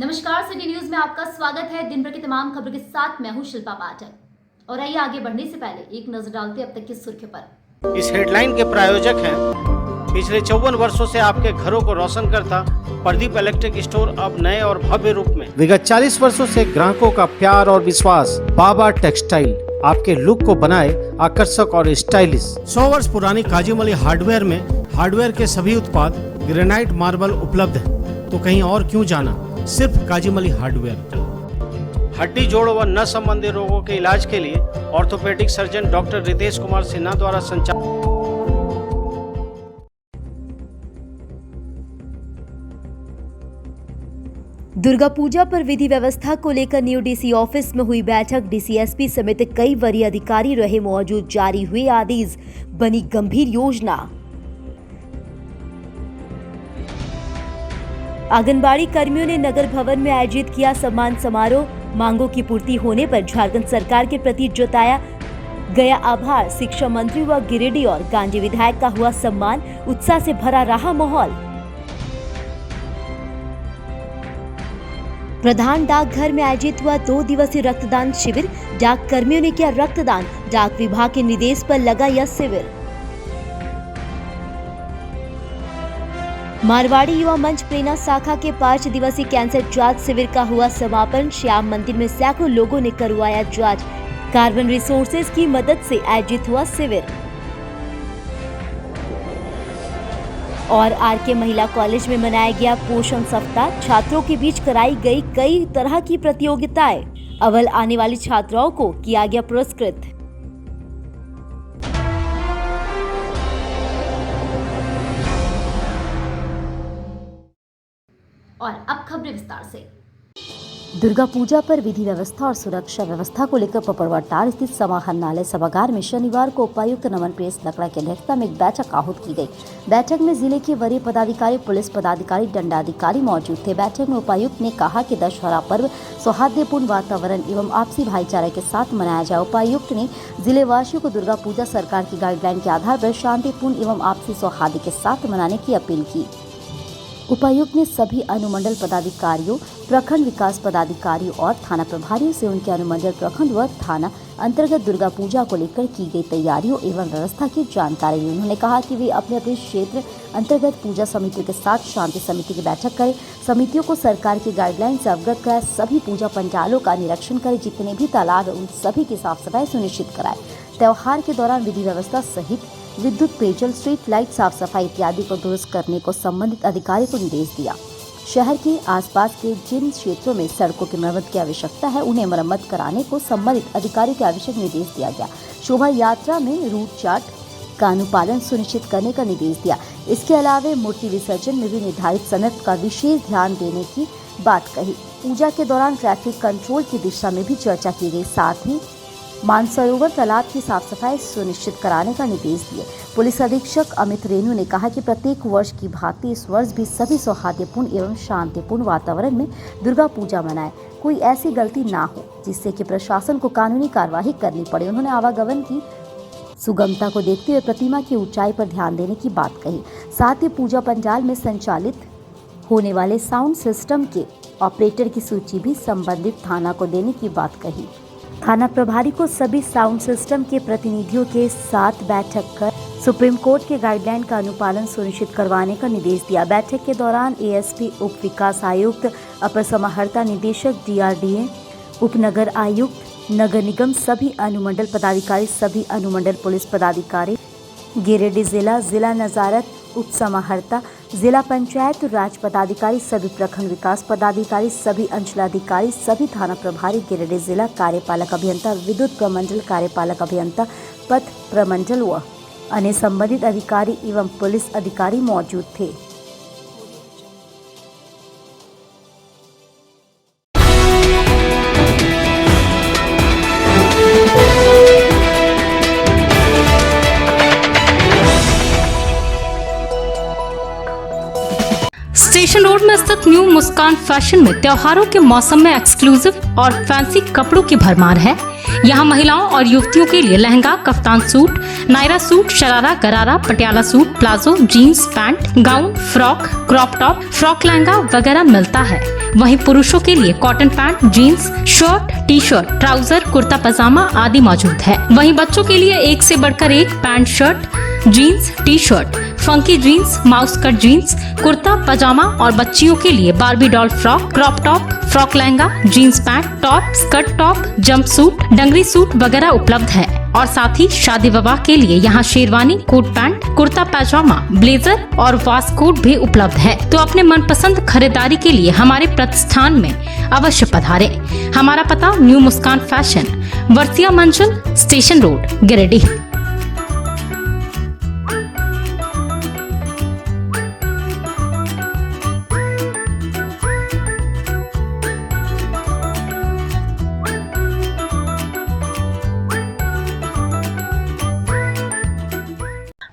नमस्कार, city news में आपका स्वागत है। दिन भर की तमाम खबरों के साथ मैं हूं शिल्पा पाठक। और आइए आगे बढ़ने से पहले एक नजर डालते हैं अब तक की सुर्खियों पर। इस हेडलाइन के प्रायोजक हैं पिछले 54 वर्षों से आपके घरों को रोशन करता प्रदीप इलेक्ट्रिक स्टोर, अब नए और भव्य रूप में। विगत 40 वर्षों से ग्राहकों का प्यार और विश्वास। बाबा टेक्सटाइल आपके लुक को बनाए आकर्षक और स्टाइलिश। 100 वर्ष पुरानी काजूमली हार्डवेयर में हार्डवेयर के सभी उत्पाद ग्रेनाइट मार्बल उपलब्ध है, तो कहीं और क्यों जाना, सिर्फ काजूमली हार्डवेयर। हड्डी जोड़ व नस संबंधी रोगों के इलाज के लिए orthopaedic surgeon doctor Ritesh Kumar Sinha द्वारा संचालित। दुर्गा पूजा पर विधि व्यवस्था को लेकर न्यू डीसी ऑफिस में हुई बैठक। डीसीएसपी समेत कई वरीय अधिकारी रहे मौजूद। जारी हुए आदेश, बनी गंभीर योजना। आंगनबाड़ी कर्मियों ने नगर भवन में आयोजित किया सम्मान समारोह। मांगों की पूर्ति होने पर झारखंड सरकार के प्रति जताया गया आभार। शिक्षा मंत्री व गिरिडीह और गांधी विधायक का हुआ सम्मान। उत्साह से भरा रहा माहौल। प्रधान डाकघर में आयोजित हुआ 2 दिवसीय रक्तदान शिविर। डाक कर्मियों ने किया रक्तदान। डाक विभाग के निर्देश पर लगा यह शिविर। मारवाड़ी युवा मंच प्रेरणा शाखा के 5 दिवसीय कैंसर जांच शिविर का हुआ समापन। श्याम मंदिर में सैकड़ों लोगों ने करवाया जांच। कार्बन रिसोर्सेज की मदद से आयोजित हुआ शिविर। और आरके महिला कॉलेज में मनाया गया पोषण सप्ताह। छात्रों के बीच कराई गई कई तरह की प्रतियोगिताएं। अव्वल आने वाली छात्राओं को किया गया पुरस्कृत। और अब खबरें विस्तार से। दुर्गा पूजा पर विधि व्यवस्था और सुरक्षा व्यवस्था को लेकर पपड़वाटार स्थित समाहरणालय सभागार में शनिवार को उपायुक्त नमन प्रेस लकड़ा की अध्यक्षता में एक बैठक आहूत की गई। बैठक में जिले के वरीय पदाधिकारी, पुलिस पदाधिकारी, दंडाधिकारी मौजूद थे। बैठक में उपायुक्त ने कहा कि दशहरा पर्व सौहार्दपूर्ण वातावरण एवं आपसी भाईचारे के साथ मनाया जाए। उपायुक्त ने जिले वासियों को दुर्गा पूजा सरकार की गाइडलाइन के आधार पर शांतिपूर्ण एवं आपसी सौहार्द के साथ मनाने की अपील की। उपायुक्त ने सभी अनुमंडल पदाधिकारियों, प्रखंड विकास पदाधिकारियों और थाना प्रभारियों से उनके अनुमंडल, प्रखंड व थाना अंतर्गत दुर्गा पूजा को लेकर की गई तैयारियों एवं व्यवस्था की जानकारी दी। उन्होंने कहा कि वे अपने अपने क्षेत्र अंतर्गत पूजा समितियों के साथ शांति समिति की बैठक करें। समितियों को सरकार की गाइडलाइन से अवगत कराए। सभी पूजा पंडालों का निरीक्षण करें। जितने भी तालाब है उन सभी की साफ सफाई सुनिश्चित कराए। त्योहार के दौरान विधि व्यवस्था सहित विद्युत, पेयजल, स्ट्रीट लाइट, साफ सफाई इत्यादि को दुरुस्त करने को संबंधित अधिकारी को निर्देश दिया। शहर के आसपास के जिन क्षेत्रों में सड़कों की मरम्मत की आवश्यकता है उन्हें मरम्मत कराने को संबंधित अधिकारियों को आवश्यक निर्देश दिया गया। शोभा यात्रा में रूट चार्ट का अनुपालन सुनिश्चित करने का निर्देश दिया। इसके अलावा मूर्ति विसर्जन में भी निर्धारित समय का विशेष ध्यान देने की बात कही। पूजा के दौरान ट्रैफिक कंट्रोल की दिशा में भी चर्चा की गई। साथ ही मानसरोवर तालाब की साफ सफाई सुनिश्चित कराने का निर्देश दिए। पुलिस अधीक्षक अमित रेणु ने कहा कि प्रत्येक वर्ष की भांति इस वर्ष भी सभी सौहार्दपूर्ण एवं शांतिपूर्ण वातावरण में दुर्गा पूजा मनाएं। कोई ऐसी गलती ना हो जिससे कि प्रशासन को कानूनी कार्यवाही करनी पड़े। उन्होंने आवागमन की सुगमता को देखते हुए प्रतिमा की ऊंचाई पर ध्यान देने की बात कही। साथ ही पूजा पंडाल में संचालित होने वाले साउंड सिस्टम के ऑपरेटर की सूची भी संबंधित थाना को देने की बात कही। थाना प्रभारी को सभी साउंड सिस्टम के प्रतिनिधियों के साथ बैठक कर सुप्रीम कोर्ट के गाइडलाइन का अनुपालन सुनिश्चित करवाने का निर्देश दिया। बैठक के दौरान एएसपी, उप विकास आयुक्त, अपर समाहर्ता निदेशक डीआरडीए, उपनगर आयुक्त, नगर निगम, सभी अनुमंडल पदाधिकारी, सभी अनुमंडल पुलिस पदाधिकारी, गिरिडीह जिला नजारत, उप समाहर्ता, जिला पंचायत राज पदाधिकारी, सभी प्रखंड विकास पदाधिकारी, सभी अंचलाधिकारी, सभी थाना प्रभारी, गिरिडीह जिला कार्यपालक अभियंता, विद्युत प्रमंडल कार्यपालक अभियंता, पथ प्रमंडल व अन्य संबंधित अधिकारी एवं पुलिस अधिकारी मौजूद थे। स्टेशन रोड में स्थित न्यू मुस्कान फैशन में त्योहारों के मौसम में एक्सक्लूसिव और फैंसी कपड़ों की भरमार है। यहाँ महिलाओं और युवतियों के लिए lehenga, kaftan suit, Naira suit, sharara, gharara, Patiala suit, palazzo, jeans, pants, gown, frock, crop top, frock lehenga वगैरह मिलता है। वहीं पुरुषों के लिए cotton pants, jeans, shirt, T shirt, trouser, kurta pyjama आदि मौजूद है। वहीं बच्चों के लिए एक से बढ़कर एक pants, shirt, jeans, T shirt, funky jeans, mouse cut jeans, kurta pyjama और बच्चियों के लिए Barbie doll frock, crop top, frock lehenga, jeans pants, top, skirt top, jumpsuit, dungaree suit वगैरह उपलब्ध है। और साथ ही शादी विवाह के लिए यहाँ शेरवानी, कोट पैंट, कुर्ता पैजामा, ब्लेजर और वास्कोट भी उपलब्ध है। तो अपने मनपसंद खरीदारी के लिए हमारे प्रतिष्ठान में अवश्य पधारें। हमारा पता न्यू मुस्कान फैशन, वर्सिया मंजिल, station road, Giridih.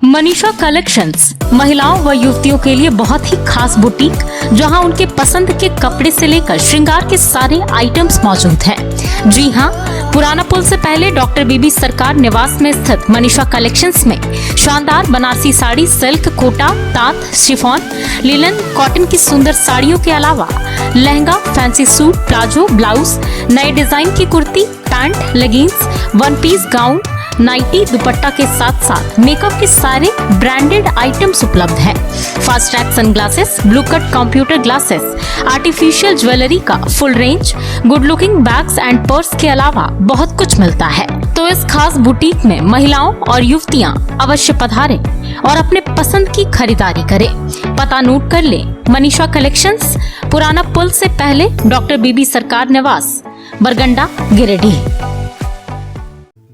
Manisha collections महिलाओं व युवतियों के लिए बहुत ही खास बुटीक, जहां उनके पसंद के कपड़े से लेकर श्रृंगार के सारे आइटम्स मौजूद हैं। जी हां, पुराना पुल से पहले डॉक्टर बीबी सरकार निवास में स्थित मनीषा कलेक्शंस में शानदार बनारसी साड़ी, सिल्क, कोटा, तात, शिफॉन, लिनन, कॉटन की सुंदर साड़ियों के अलावा lehenga, fancy suit, palazzo, blouse, नए डिजाइन की kurti, pant, leggings, one piece gown, nightie, dupatta के साथ साथ मेकअप के सारे ब्रांडेड आइटम्स उपलब्ध हैं। Fastrack sunglasses, blue cut computer glasses, artificial jewellery का full range, good looking bags and purse के अलावा बहुत कुछ मिलता है। तो इस खास बुटीक में महिलाओं और युवतियां अवश्य पधारें और अपने पसंद की खरीदारी करें। पता नोट कर लें, मनीषा कलेक्शंस, पुराना पुल से पहले, डॉक्टर बीबी सरकार निवास, बरगंडा, गिरिडीह।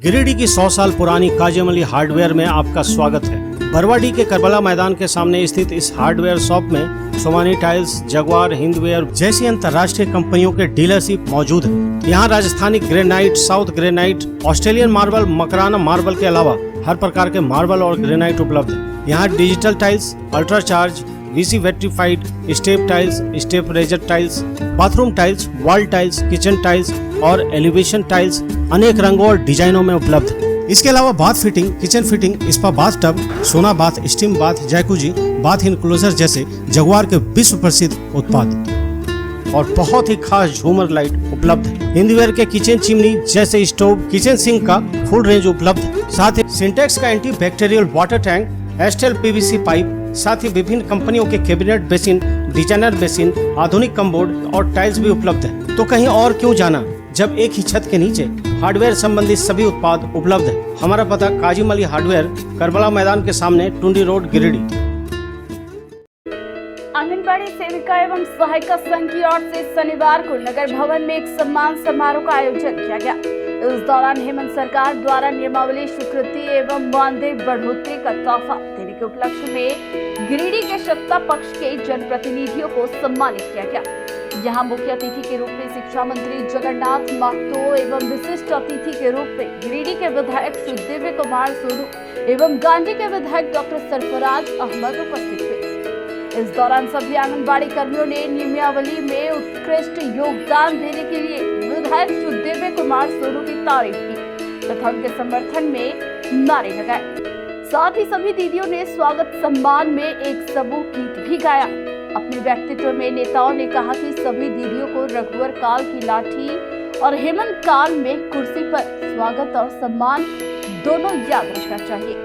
गिरिडीह की 100 साल पुरानी काजम अली हार्डवेयर में आपका स्वागत है। बरवाडी के करबला मैदान के सामने स्थित इस हार्डवेयर शॉप में सोमानी टाइल्स, जगुआर, हिंदवेयर जैसी अंतर्राष्ट्रीय कंपनियों के डीलरशिप मौजूद है। यहाँ Rajasthani granite, south granite, Australian marble, Makrana marble के अलावा हर प्रकार के मार्बल और ग्रेनाइट उपलब्ध है। यहाँ digital tiles, ultra charge, VC vitrified, step tiles, step razor tiles, bathroom tiles, wall tiles, kitchen tiles और एलिवेशन टाइल्स अनेक रंगों और डिजाइनों में उपलब्ध है। इसके अलावा bath fitting, kitchen fitting, spa bath tub, sauna bath, steam bath, jacuzzi, bath enclosure जैसे जगुआर के विश्व प्रसिद्ध उत्पाद और बहुत ही खास झूमर लाइट उपलब्ध है। हिंदवेयर के किचन चिमनी जैसे स्टोव, किचन सिंक का फुल रेंज उपलब्ध है। साथ ही सिंटेक्स का एंटी बैक्टीरियल वाटर टैंक, एस्टेल PVC पाइप, साथ ही विभिन्न कंपनियों के कैबिनेट बेसिन, डिजाइनर बेसिन, आधुनिक कमबोर्ड और टाइल्स भी उपलब्ध है। तो कहीं और क्यों जाना, जब एक ही छत के नीचे हार्डवेयर संबंधित सभी उत्पाद उपलब्ध है। हमारा पता काजिम अली हार्डवेयर, करबला मैदान के सामने, टुंडी रोड, गिरिडीह। आंगनबाड़ी सेविका एवं सहायिका संघ की ओर से शनिवार को नगर भवन में एक सम्मान समारोह का आयोजन किया गया। इस दौरान हेमंत सरकार द्वारा नियमावली स्वीकृति एवं मानदेय बढ़ोतरी का तोहफा देने के उपलक्ष्य में गिरिडीह के सत्ता पक्ष के जनप्रतिनिधियों को सम्मानित किया गया। यहाँ मुख्य अतिथि के रूप में शिक्षा मंत्री जगन्नाथ महतो एवं विशिष्ट अतिथि के रूप में गिरिडीह के विधायक श्री दिव्य कुमार सोनू एवं गांधी के विधायक डॉक्टर सरफराज अहमद उपस्थित थे। इस दौरान सभी आंगनबाड़ी कर्मियों ने नियमावली में उत्कृष्ट योगदान देने के लिए विधायक श्री दिव्य कुमार सोनू की तारीफ की तथा उनके समर्थन में नारे लगाए। साथ ही सभी दीदियों ने स्वागत सम्मान में एक समूह गीत भी गाया। अपने व्यक्तित्व में नेताओं ने कहा कि सभी दीदियों को रघुवर काल की लाठी और हेमंत काल में कुर्सी पर स्वागत और सम्मान दोनों याद रखना चाहिए।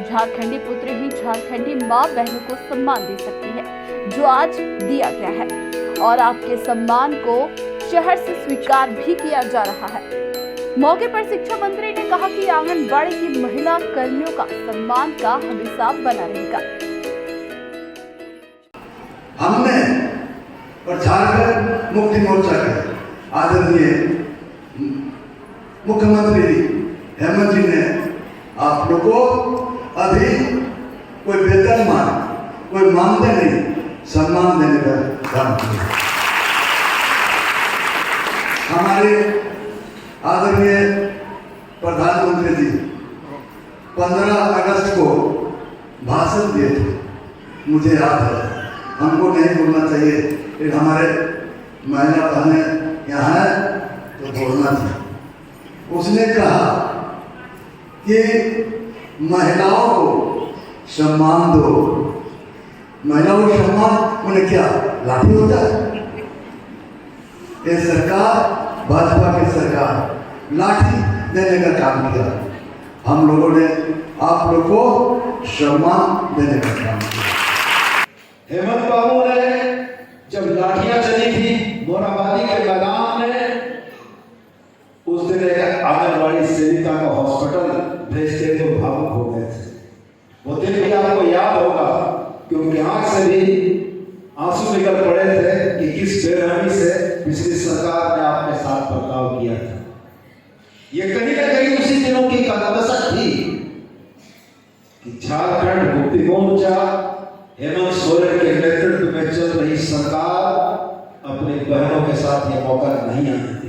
झारखंडी पुत्री ही झारखंडी माँ बहनों को सम्मान दे सकती है, जो आज दिया गया है और आपके सम्मान को शहर से स्वीकार भी किया जा रहा है। मौके पर शिक्षा मंत्री ने कहा कि आंगनबाड़ी की महिला कर्मियों का सम्मान का हमेशा बना रहेगा। हमने और झारखंड मुक्ति मोर्चा के आदरणीय मुख्यमंत्री हेमंत जी ने आप लोगों को अभी कोई वेतनमान, कोई मानदेय नहीं, सम्मान देने का काम किया। हमारे आदरणीय प्रधानमंत्री जी 15 अगस्त को भाषण दिए थे, मुझे याद है। हमको नहीं बोलना चाहिए, लेकिन हमारे महिला बहनें यहाँ है तो बोलना चाहिए। उसने कहा कि महिलाओं को सम्मान दो। महिलाओं को सम्मान उन्हें क्या लाठी होता है? ये सरकार, भाजपा की सरकार लाठी देने का काम किया। हम लोगों ने आप लोग को सम्मान देने का काम किया। हेमंत बाबू ने जब लाठियां चली थी मोराबादी के मैदान में, उस दिन एक आंगनबाड़ी सेविका को हॉस्पिटल भेजते तो भावुक हो गए थे। वो दिन भी आपको याद होगा कि उनकी आंख से भी आंसू निकल पड़े थे कि किस बेरहमी से पिछली सरकार ने आपके साथ बर्ताव किया था। ये कहीं ना कहीं उसी दिनों की कसक थी कि झारखंड मुक्ति मोर्चा हेमंत सोरेन के नेतृत्व में चल रही सरकार अपने बहनों के साथ ये मौका नहीं आने देगी।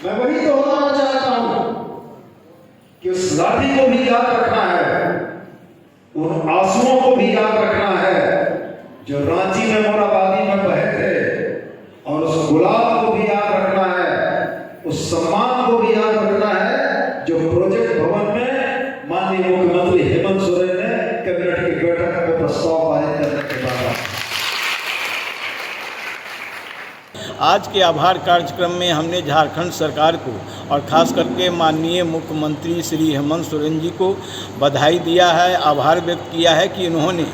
मैं वही दोहराना चाहता हूं कि उस लाठी को भी याद रखना है, उन आंसुओं को भी याद रखना है जो रांची में मोराबादी में बहे थे, और उस गुलाब को भी याद रखना है, उस सम्मान को भी याद रखना है जो प्रोजेक्ट भवन में माननीय मुख्यमंत्री हेमंत सोरेन ने कैबिनेट की बैठक में प्रस्ताव पारित करने के बाद। आज के आभार कार्यक्रम में हमने झारखंड सरकार को और ख़ास करके माननीय मुख्यमंत्री श्री हेमंत सोरेन जी को बधाई दिया है, आभार व्यक्त किया है कि इन्होंने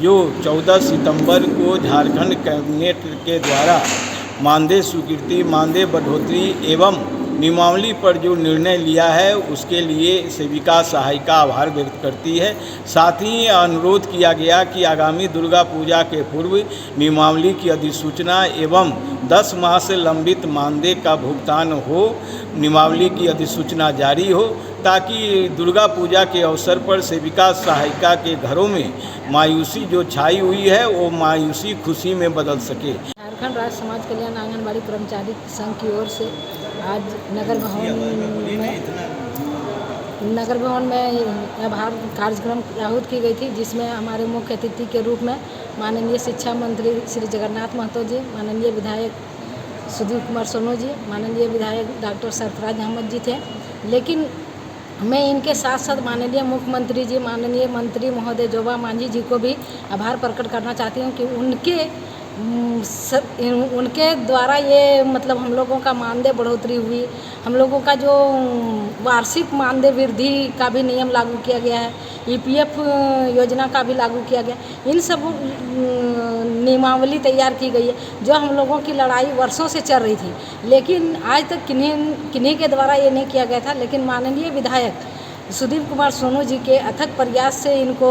जो 14 सितंबर को झारखंड कैबिनेट के द्वारा मानदेय स्वीकृति, मानदेय बढ़ोतरी एवं नियमावली पर जो निर्णय लिया है उसके लिए सेविका सहायिका आभार व्यक्त करती है। साथ ही अनुरोध किया गया कि आगामी दुर्गा पूजा के पूर्व नियमावली की अधिसूचना एवं 10 माह से लंबित मानदेय का भुगतान हो, नियमावली की अधिसूचना जारी हो, ताकि दुर्गा पूजा के अवसर पर सेविका सहायिका के घरों में मायूसी जो छाई हुई है वो मायूसी खुशी में बदल सके। झारखंड राज्य समाज कल्याण आंगनबाड़ी कर्मचारी संघ की ओर से आज नगर भवन में आभार कार्यक्रम आहूत की गई थी, जिसमें हमारे मुख्य अतिथि के रूप में माननीय शिक्षा मंत्री श्री जगन्नाथ महतो जी, माननीय विधायक सुधीर कुमार सोनू जी, माननीय विधायक डॉक्टर सरफराज अहमद जी थे। लेकिन मैं इनके साथ साथ माननीय मुख्यमंत्री जी, माननीय मंत्री महोदय जोबा मांझी जी को भी आभार प्रकट करना चाहती हूँ कि उनके द्वारा ये मतलब हम लोगों का मानदेय बढ़ोतरी हुई, हम लोगों का जो वार्षिक मानदेय वृद्धि का भी नियम लागू किया गया है, ईपीएफ योजना का भी लागू किया गया, इन सब नियमावली तैयार की गई है जो हम लोगों की लड़ाई वर्षों से चल रही थी, लेकिन आज तक किन्हीं के द्वारा ये नहीं किया गया था। लेकिन माननीय विधायक सुधीर कुमार सोनू जी के अथक प्रयास से इनको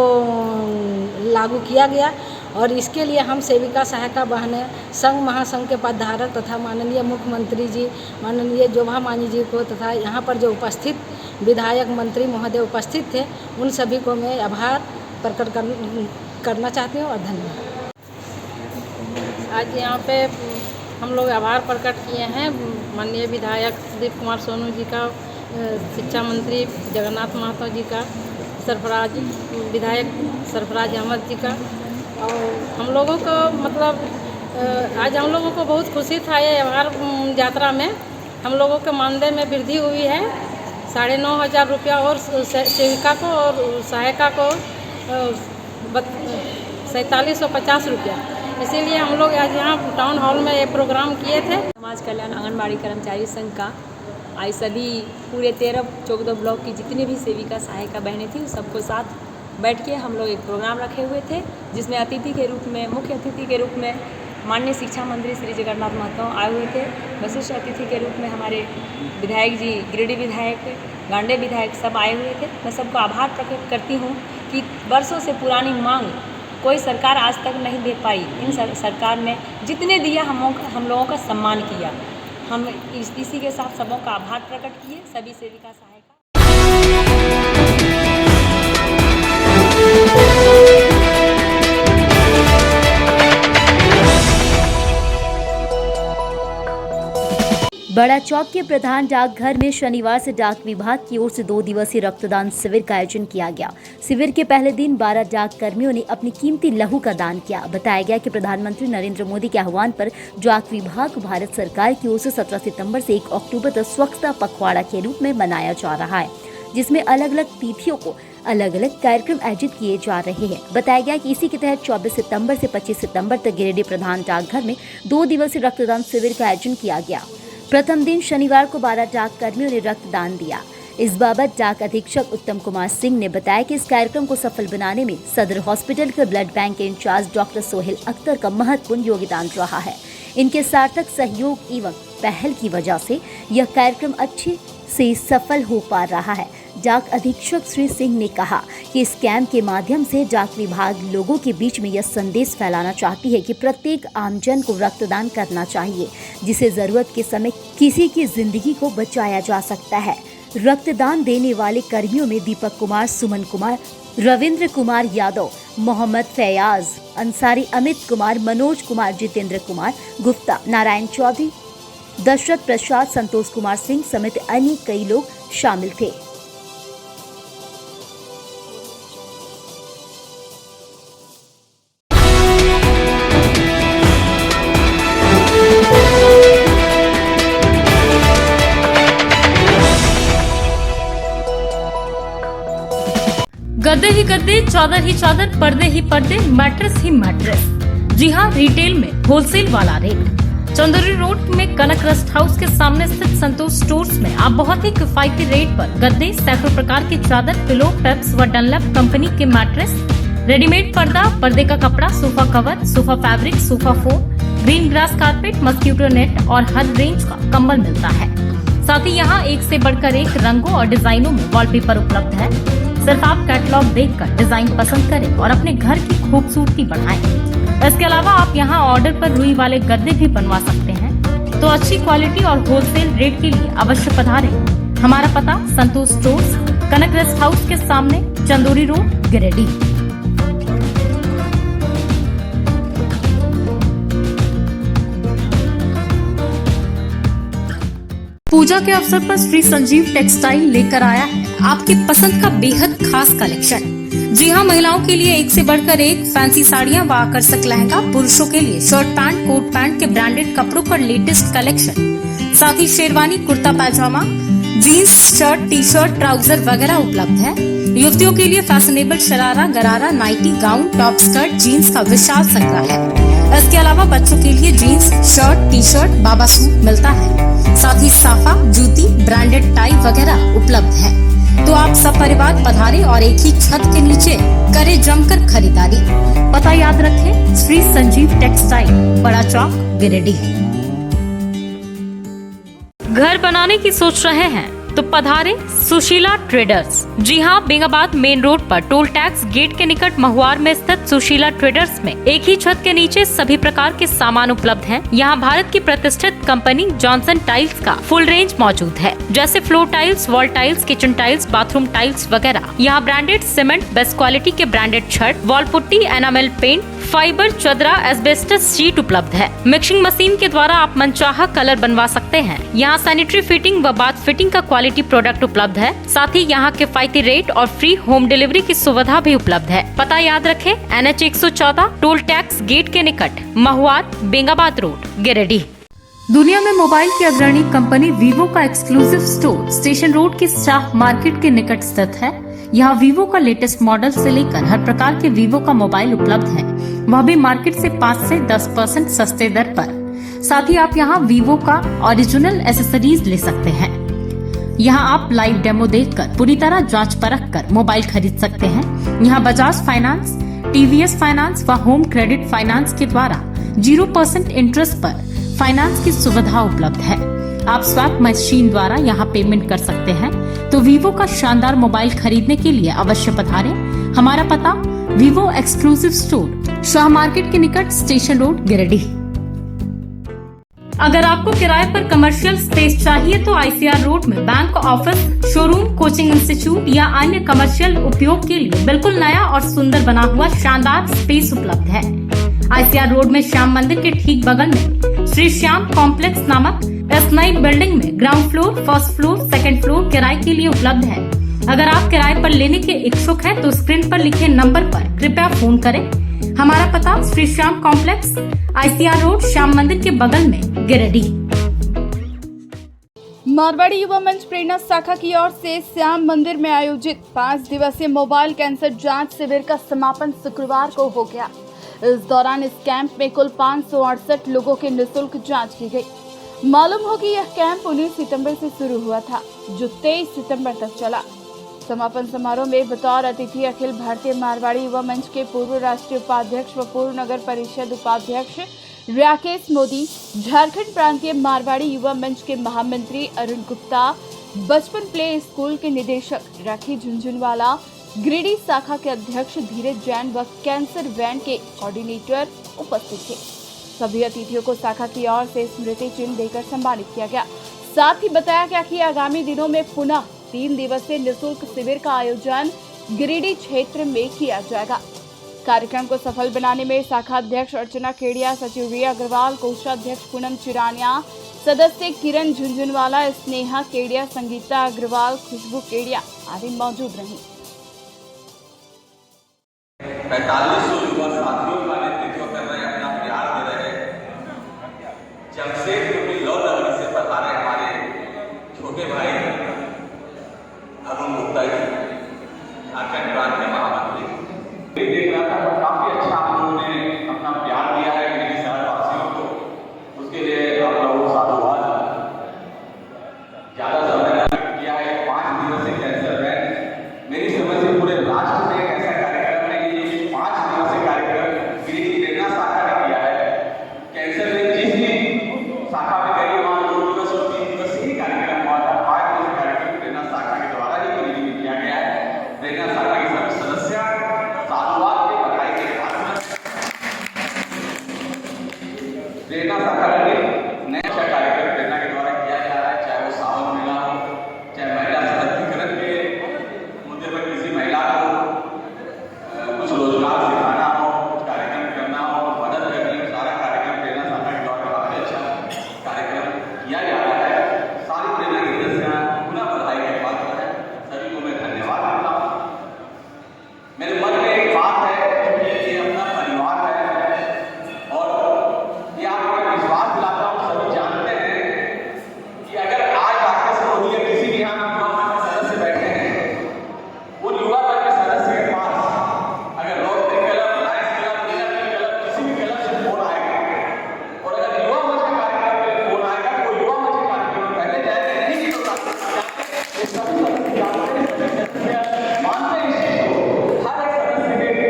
लागू किया गया, और इसके लिए हम सेविका सहायिका बहनें संघ महासंघ के पदधारक तथा माननीय मुख्यमंत्री जी, माननीय जोबा मांझी जी को तथा यहाँ पर जो उपस्थित विधायक मंत्री महोदय उपस्थित थे उन सभी को मैं आभार प्रकट करना चाहती हूँ और धन्यवाद। आज यहाँ पे हम लोग आभार प्रकट किए हैं माननीय विधायक सुधीर कुमार सोनू जी का, शिक्षा मंत्री जगन्नाथ महतो जी का, सरफराज विधायक सरफराज अहमद जी का, और हम लोगों को मतलब आज हम लोगों को बहुत खुशी था ये आभार यात्रा में। हम लोगों के मानदेय में वृद्धि हुई है 9,500 रुपया, और सेविका को और सहायिका को 4750 रुपया। इसीलिए हम लोग आज यहाँ टाउन हॉल में ये प्रोग्राम किए थे। समाज कल्याण आंगनबाड़ी कर्मचारी संघ का आज सभी पूरे 13-14 ब्लॉक की जितनी भी सेविका सहायिका बहनें थी सबको साथ बैठ के हम लोग एक प्रोग्राम रखे हुए थे, जिसमें अतिथि के रूप में, मुख्य अतिथि के रूप में माननीय शिक्षा मंत्री श्री जगन्नाथ महतो आए हुए थे। विशिष्ट अतिथि के रूप में हमारे विधायक जी, गिरिडीह विधायक, गांडे विधायक सब आए हुए थे। मैं सबको आभार प्रकट करती हूँ कि वर्षों से पुरानी मांग कोई सरकार आज तक नहीं दे पाई, इन सरकार ने जितने दिया हम लोगों का सम्मान किया। हम इसी के साथ सबों का आभार प्रकट किए, सभी सेविका सहायिका। बड़ा चौक के प्रधान डाकघर में शनिवार से डाक विभाग की ओर से 2 दिवसीय रक्तदान शिविर का आयोजन किया गया। शिविर के पहले दिन 12 डाक कर्मियों ने अपनी कीमती लहू का दान किया। बताया गया कि प्रधानमंत्री नरेंद्र मोदी के आह्वान पर डाक विभाग भारत सरकार की ओर से 17 सितंबर से 1 अक्टूबर तक स्वच्छता पखवाड़ा के रूप में मनाया जा रहा है, जिसमें अलग अलग तिथियों को अलग अलग कार्यक्रम आयोजित किए जा रहे हैं। बताया गया कि इसी के तहत 24 सितंबर से 25 सितंबर तक गिरिडीह प्रधान डाकघर में 2 दिवसीय रक्तदान शिविर का आयोजन किया गया। प्रथम दिन शनिवार को 12 डाक कर्मियों ने रक्तदान दिया। इस बाबत डाक अधीक्षक उत्तम कुमार सिंह ने बताया कि इस कार्यक्रम को सफल बनाने में सदर हॉस्पिटल के ब्लड बैंक के इंचार्ज डॉक्टर सोहेल अख्तर का महत्वपूर्ण योगदान रहा है। इनके सार्थक सहयोग एवं पहल की वजह से यह कार्यक्रम अच्छे से सफल हो पा रहा है। डाक अधीक्षक श्री सिंह ने कहा कि इस कैंप के माध्यम से डाक विभाग लोगों के बीच में यह संदेश फैलाना चाहती है कि प्रत्येक आमजन को रक्तदान करना चाहिए, जिसे जरूरत के समय किसी की जिंदगी को बचाया जा सकता है। रक्तदान देने वाले कर्मियों में दीपक कुमार, सुमन कुमार, रविंद्र कुमार यादव, मोहम्मद फैयाज अंसारी, अमित कुमार, मनोज कुमार, जितेंद्र कुमार गुप्ता, नारायण चौधरी, दशरथ प्रसाद, संतोष कुमार सिंह समेत अन्य कई लोग शामिल थे। गद्दे ही गद्दे, चादर ही चादर, पर्दे ही पर्दे, मैट्रेस ही मैट्रेस। जी हाँ, रिटेल में होलसेल वाला रेट। चंदौरी रोड में कनक रेस्ट हाउस के सामने स्थित संतोष स्टोर्स में आप बहुत ही किफायती रेट पर गद्दे, सैकड़ों प्रकार की चादर, पिलो, पेप्स व डनलैप कंपनी के मैट्रेस, रेडीमेड पर्दा, पर्दे का कपड़ा, sofa cover, sofa fabric, sofa foam, green grass carpet, mosquito net और हर रेंज का कंबल मिलता है। साथ ही यहाँ एक से बढ़कर एक रंगों और डिजाइनों में वॉलपेपर उपलब्ध है। सिर्फ आप कैटलॉग देखकर डिजाइन पसंद करें और अपने घर की खूबसूरती बढ़ाएं। इसके अलावा आप यहाँ ऑर्डर पर रुई वाले गद्दे भी बनवा सकते हैं। तो अच्छी क्वालिटी और होलसेल रेट के लिए अवश्य पधारें। हमारा पता संतोष स्टोर्स, कनक रेस्ट हाउस के सामने, चंदौरी रोड, गिरिडीह। पूजा के अवसर पर श्री संजीव टेक्सटाइल लेकर आया है आपकी पसंद का बेहद खास कलेक्शन। जी हाँ, महिलाओं के लिए एक से बढ़कर एक फैंसी साड़ियाँ व आकर्षक लहंगा, पुरुषों के लिए शर्ट पैंट, कोट पैंट के ब्रांडेड कपड़ों पर लेटेस्ट कलेक्शन, साथ ही sherwani, kurta pyjama, jeans, shirt, T shirt, trouser वगैरह उपलब्ध है। युवतियों के लिए fashionable sharara, gharara, nightie, gown, top skirt, jeans का विशाल संग्रह है। इसके अलावा बच्चों के लिए जीन्स, शर्ट, टी शर्ट, बाबा सूट मिलता है। साथ ही साफा, जूती, ब्रांडेड टाई वगैरह उपलब्ध है। तो आप सब परिवार पधारें और एक ही छत के नीचे करें जमकर खरीदारी। पता याद रखें, श्री संजीव टेक्सटाइल, बड़ा चौक, गिरिडीह। घर बनाने की सोच रहे हैं तो पधारे सुशीला ट्रेडर्स। जी हाँ, बेंगाबाद मेन रोड पर टोल टैक्स गेट के निकट महुआर में स्थित सुशीला ट्रेडर्स में एक ही छत के नीचे सभी प्रकार के सामान उपलब्ध हैं। यहाँ भारत की प्रतिष्ठित कंपनी जॉनसन टाइल्स का फुल रेंज मौजूद है, जैसे floor tiles, wall tiles, kitchen tiles, bathroom tiles वगैरह। यहाँ ब्रांडेड सीमेंट, बेस्ट क्वालिटी के ब्रांडेड छत, wall putty, enamel paint, fibre, चदरा, एस्बेस्टस शीट उपलब्ध है। मिक्सिंग मशीन के द्वारा आप मनचाहा कलर बनवा सकते हैं। यहाँ सैनिटरी फिटिंग व बाथ फिटिंग का क्वालिटी प्रोडक्ट उपलब्ध है। साथ ही यहाँ किफायती रेट और फ्री होम डिलीवरी की सुविधा भी उपलब्ध है। पता याद रखें, NH 114 टोल टैक्स गेट के निकट, महुआर, बेंगाबाद रोड, गिरिडीह। दुनिया में मोबाइल की अग्रणी कंपनी वीवो का एक्सक्लूसिव स्टोर स्टेशन रोड के शाह मार्केट के निकट स्थित है। यहाँ वीवो का लेटेस्ट मॉडल से लेकर हर प्रकार के वीवो का मोबाइल उपलब्ध है, वह भी मार्केट से 5 से 10% सस्ते दर पर। साथ ही आप यहाँ वीवो का ओरिजिनल एसेसरीज ले सकते हैं। यहाँ आप लाइव डेमो देखकर पूरी तरह जांच परख कर मोबाइल खरीद सकते हैं। यहाँ बजाज फाइनेंस, TVS फाइनेंस व होम क्रेडिट फाइनेंस के द्वारा 0% इंटरेस्ट पर फाइनेंस की सुविधा उपलब्ध है। आप स्वैप मशीन द्वारा यहाँ पेमेंट कर सकते हैं। तो वीवो का शानदार मोबाइल खरीदने के लिए अवश्य पधारें। हमारा पता Vivo exclusive store, Shah market के निकट, स्टेशन रोड, गिरिडीह। अगर आपको किराए पर कमर्शियल स्पेस चाहिए तो ICR रोड में bank office, showroom, coaching institute या अन्य कमर्शियल उपयोग के लिए बिल्कुल नया और सुंदर बना हुआ शानदार स्पेस उपलब्ध है। ICR रोड में श्याम मंदिर के ठीक बगल में श्री श्याम कॉम्प्लेक्स नामक इस नई बिल्डिंग में ground floor, first floor, second floor किराए के लिए उपलब्ध है। अगर आप किराए पर लेने के इच्छुक हैं तो स्क्रीन पर लिखे नंबर पर कृपया फोन करें। हमारा पता Shri Shyam complex, ICR road, Shyam मंदिर के बगल में, गिरिडीह। मारवाड़ी युवा मंच प्रेरणा शाखा की ओर से श्याम मंदिर में आयोजित 5 दिवसीय मोबाइल कैंसर जांच शिविर का समापन शुक्रवार को हो गया। इस दौरान इस कैंप में कुल 568 लोगों की निःशुल्क जांच की गई। मालूम हो कि यह कैंप 19 सितंबर से शुरू हुआ था, जो 23 सितंबर तक चला। समापन समारोह में बतौर अतिथि अखिल भारतीय मारवाड़ी युवा मंच के पूर्व राष्ट्रीय उपाध्यक्ष व पूर्व नगर परिषद उपाध्यक्ष राकेश मोदी, झारखंड प्रांतीय मारवाड़ी युवा मंच के महामंत्री अरुण गुप्ता, बचपन प्ले स्कूल के निदेशक राखी झुंझुनवाला, गिरिडीह शाखा के अध्यक्ष धीरज जैन व कैंसर वैन के कोऑर्डिनेटर उपस्थित थे। सभी अतिथियों को शाखा की ओर से स्मृति चिन्ह देकर सम्मानित किया गया। साथ ही बताया गया कि आगामी दिनों में पुनः 3 दिवसीय निःशुल्क शिविर का आयोजन गिरिडीह क्षेत्र में किया जाएगा। कार्यक्रम को सफल बनाने में शाखा अध्यक्ष अर्चना केडिया, सचिव रिया अग्रवाल, कोषाध्यक्ष पूनम चिरानिया, सदस्य किरण झुंझुनवाला, स्नेहा केडिया, संगीता अग्रवाल, खुशबू केडिया आदि मौजूद रही। 45 युवा साथियों का नेतृत्व कर रहे हैं, अपना प्यार दे रहे हैं। जमशेदपुर की लौ नगरी से पधारे हमारे छोटे भाई अरुण गुप्ता जी, झारखंड प्रांत के महामंत्री। देख रहा था काफी अच्छा आप लोगों ने अपना प्यार दिया है मेरे शहरवासियों को, उसके लिए आप लोगों को साधुवाद। ज्यादा समय किया है 5 दिवसीय कैंसर वैन। मेरी समझ से पूरे राष्ट्र में ऐसा कार्यक्रम है, ये 5 दिवसीय कार्यक्रम गिरिडीह प्रेरणा शाखा ने किया है। कैंसर में जिस दिन शाखा में गई वहाँ 2 दिवस और 3 दिवसीय कार्यक्रम हुआ था। 5 दिवसीय कार्यक्रम प्रेरणा शाखा के द्वारा ही गिरिडीह में किया गया है। प्रेरणा शाखा के सभी सदस्य साधुवाद के बधाई के साथ प्रेरणा शाखा ने नया कार्यक्रम प्रेरणा के द्वारा किया जा रहा है, चाहे वो सावन मेला हो, चाहे महिला सशक्तिकरण के मुद्दे पर किसी महिला को कुछ रोजगार सिखाना हो, कुछ कार्यक्रम करना हो, मदद करनी हो, सारा कार्यक्रम प्रेरणा शाखा के द्वारा काफी अच्छा कार्यक्रम किया जा रहा है। सारी प्रेरणा के सदस्य पुनः बधाई के पात्र है, सभी को मैं धन्यवाद देता हूँ। मेरे मन में एक बात है कि ये अपना परिवार है और ये आपको विश्वास दिलाता हूँ, सभी जानते हैं कि अगर आज राकेश मोदी या किसी भी यहाँ युवा मंच के सदस्य बैठे हैं, वो युवा मंच के सदस्य के पास अगर rotary club, Lions club, Meenakshi club, किसी भी क्लब से फोन आएगा और अगर युवा मंच के कार्यक्रम के लिए फोन आएगा, वो युवा मंच के कार्यक्रम में पहले जाएगा, नहीं कि ये सभी सदस्य जानते हैं, सभी सदस्य मानते हैं इस चीज को। हर एक सदस्य के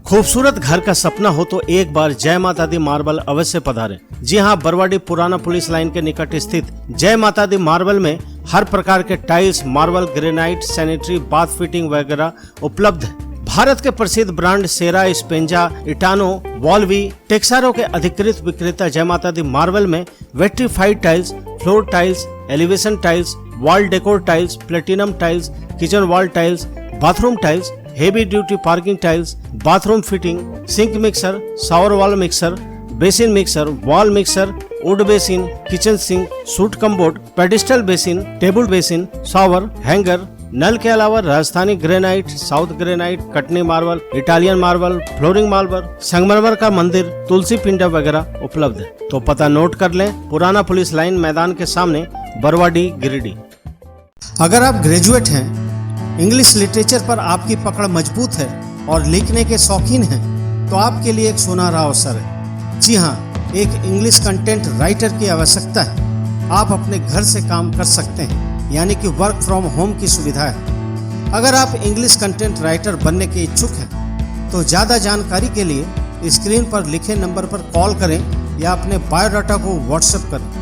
खूबसूरत घर का सपना हो तो एक बार जय माता दी मार्बल अवश्य पधारें। जी हां, बरवाडी पुराना पुलिस लाइन के निकट स्थित जय माता दी मार्बल में हर प्रकार के tiles, marble, granite, sanitary, bath fitting वगैरह उपलब्ध है। भारत के प्रसिद्ध ब्रांड सेरा, स्पेंजा, इटानो, वॉल्वी, टेक्सारो के अधिकृत विक्रेता जय माता दी मार्बल में vitrified tiles, floor tiles, elevation tiles, wall decor tiles, platinum tiles, kitchen wall tiles, bathroom tiles, heavy duty parking tiles, bathroom fitting, sink mixer, shower wall mixer, basin mixer, wall mixer, wood basin, kitchen sink, suit cupboard, pedestal basin, table basin, shower, hanger, नल के अलावा Rajasthani granite, south granite, Katni marble, Italian marble, flooring marble, संगमरमर का मंदिर, तुलसी पिंडा वगैरह उपलब्ध है। तो पता नोट कर लें, पुराना पुलिस लाइन मैदान के सामने, बरवाडी, गिरिडीह। अगर आप ग्रेजुएट हैं, इंग्लिश लिटरेचर पर आपकी पकड़ मजबूत है और लिखने के शौकीन हैं, तो आपके लिए एक सुनहरा अवसर है। जी हाँ, एक इंग्लिश कंटेंट राइटर की आवश्यकता है। आप अपने घर से काम कर सकते हैं, यानी कि वर्क फ्रॉम होम की सुविधा है। अगर आप इंग्लिश कंटेंट राइटर बनने के इच्छुक हैं तो ज़्यादा जानकारी के लिए स्क्रीन पर लिखे नंबर पर कॉल करें या अपने बायोडाटा को व्हाट्सएप करें।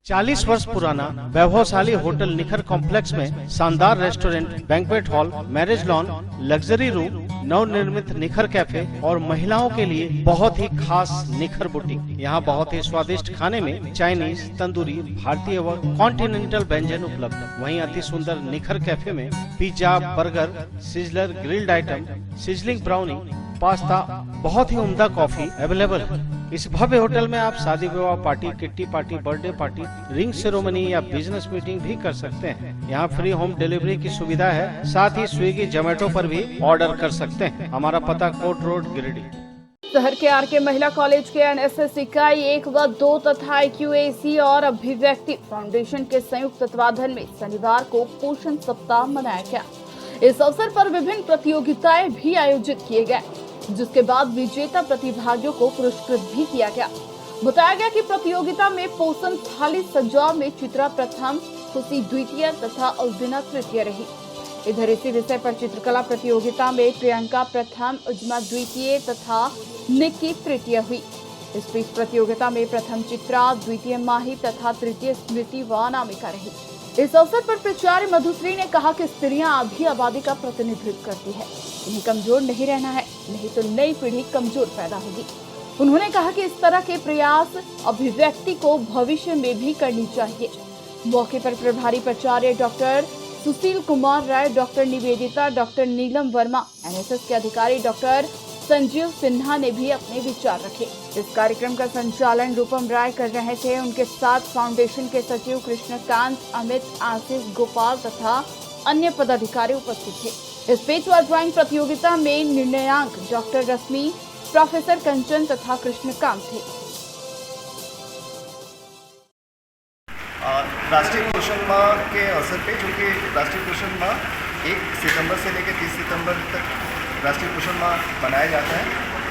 40 वर्ष पुराना वैभवशाली होटल निखर कॉम्प्लेक्स में शानदार restaurant, banquet hall, marriage lawn, luxury room, नवनिर्मित निखर कैफे और महिलाओं के लिए बहुत ही खास निखर बुटीक। यहाँ बहुत ही स्वादिष्ट खाने में चाइनीज, तंदूरी, भारतीय व कॉन्टिनेंटल व्यंजन उपलब्ध। वहीं अति सुंदर निखर कैफे में pizza, burger, sizzler, grilled item, sizzling brownie, pasta, बहुत ही उम्दा कॉफी अवेलेबल है। इस भव्य होटल में आप शादी विवाह party, kitty party, birthday party, ring ceremony या बिजनेस मीटिंग भी कर सकते हैं। यहाँ फ्री होम डिलीवरी की सुविधा है। साथ ही स्विगी, जोमेटो पर भी ऑर्डर कर सकते हैं। हमारा पता कोट रोड, गिरिडीह। शहर के आरके महिला कॉलेज के एनएसएस इकाई 1 व 2 तथा IQAC और अभिव्यक्ति फाउंडेशन के संयुक्त तत्वाधान में शनिवार को पोषण सप्ताह मनाया गया। इस अवसर पर विभिन्न प्रतियोगिताएं भी आयोजित किए गए, जिसके बाद विजेता प्रतिभागियों को पुरस्कृत भी किया गया। बताया गया कि प्रतियोगिता में पोषण थाली सजाव में चित्रा प्रथम, खुशी द्वितीय तथा अल्बिना तृतीय रही। इधर इसी विषय पर चित्रकला प्रतियोगिता में प्रियंका प्रथम, उज्मा द्वितीय तथा निक्की तृतीय हुई। इस बीच प्रतियोगिता में प्रथम चित्रा, द्वितीय माही तथा तृतीय स्मृति व अनामिका रही। इस अवसर पर प्राचार्य मधुश्री ने कहा कि स्त्रियां आधी आबादी का प्रतिनिधित्व करती है, इन्हें कमजोर नहीं रहना है, नहीं तो नई पीढ़ी कमजोर पैदा होगी। उन्होंने कहा कि इस तरह के प्रयास अभिव्यक्ति को भविष्य में भी करनी चाहिए। मौके पर प्रभारी प्राचार्य doctor Sushil Kumar Rai, doctor Nivedita, doctor Neelam Verma, NSS के अधिकारी डॉक्टर संजीव सिन्हा ने भी अपने विचार रखे। इस कार्यक्रम का संचालन रूपम राय कर रहे थे। उनके साथ फाउंडेशन के सचिव कृष्णकांत, अमित, आशीष, गोपाल तथा अन्य पदाधिकारी उपस्थित थे। इस पेज व ड्राइंग प्रतियोगिता में निर्णयांक डॉक्टर रश्मि, प्रोफेसर कंचन तथा कृष्णकांत थे। राष्ट्रीय पोषण माह के अवसर पे, जो कि राष्ट्रीय पोषण माह 1 सितंबर से लेकर 30 सितंबर तक राष्ट्रीय पोषण माह मनाया जाता है।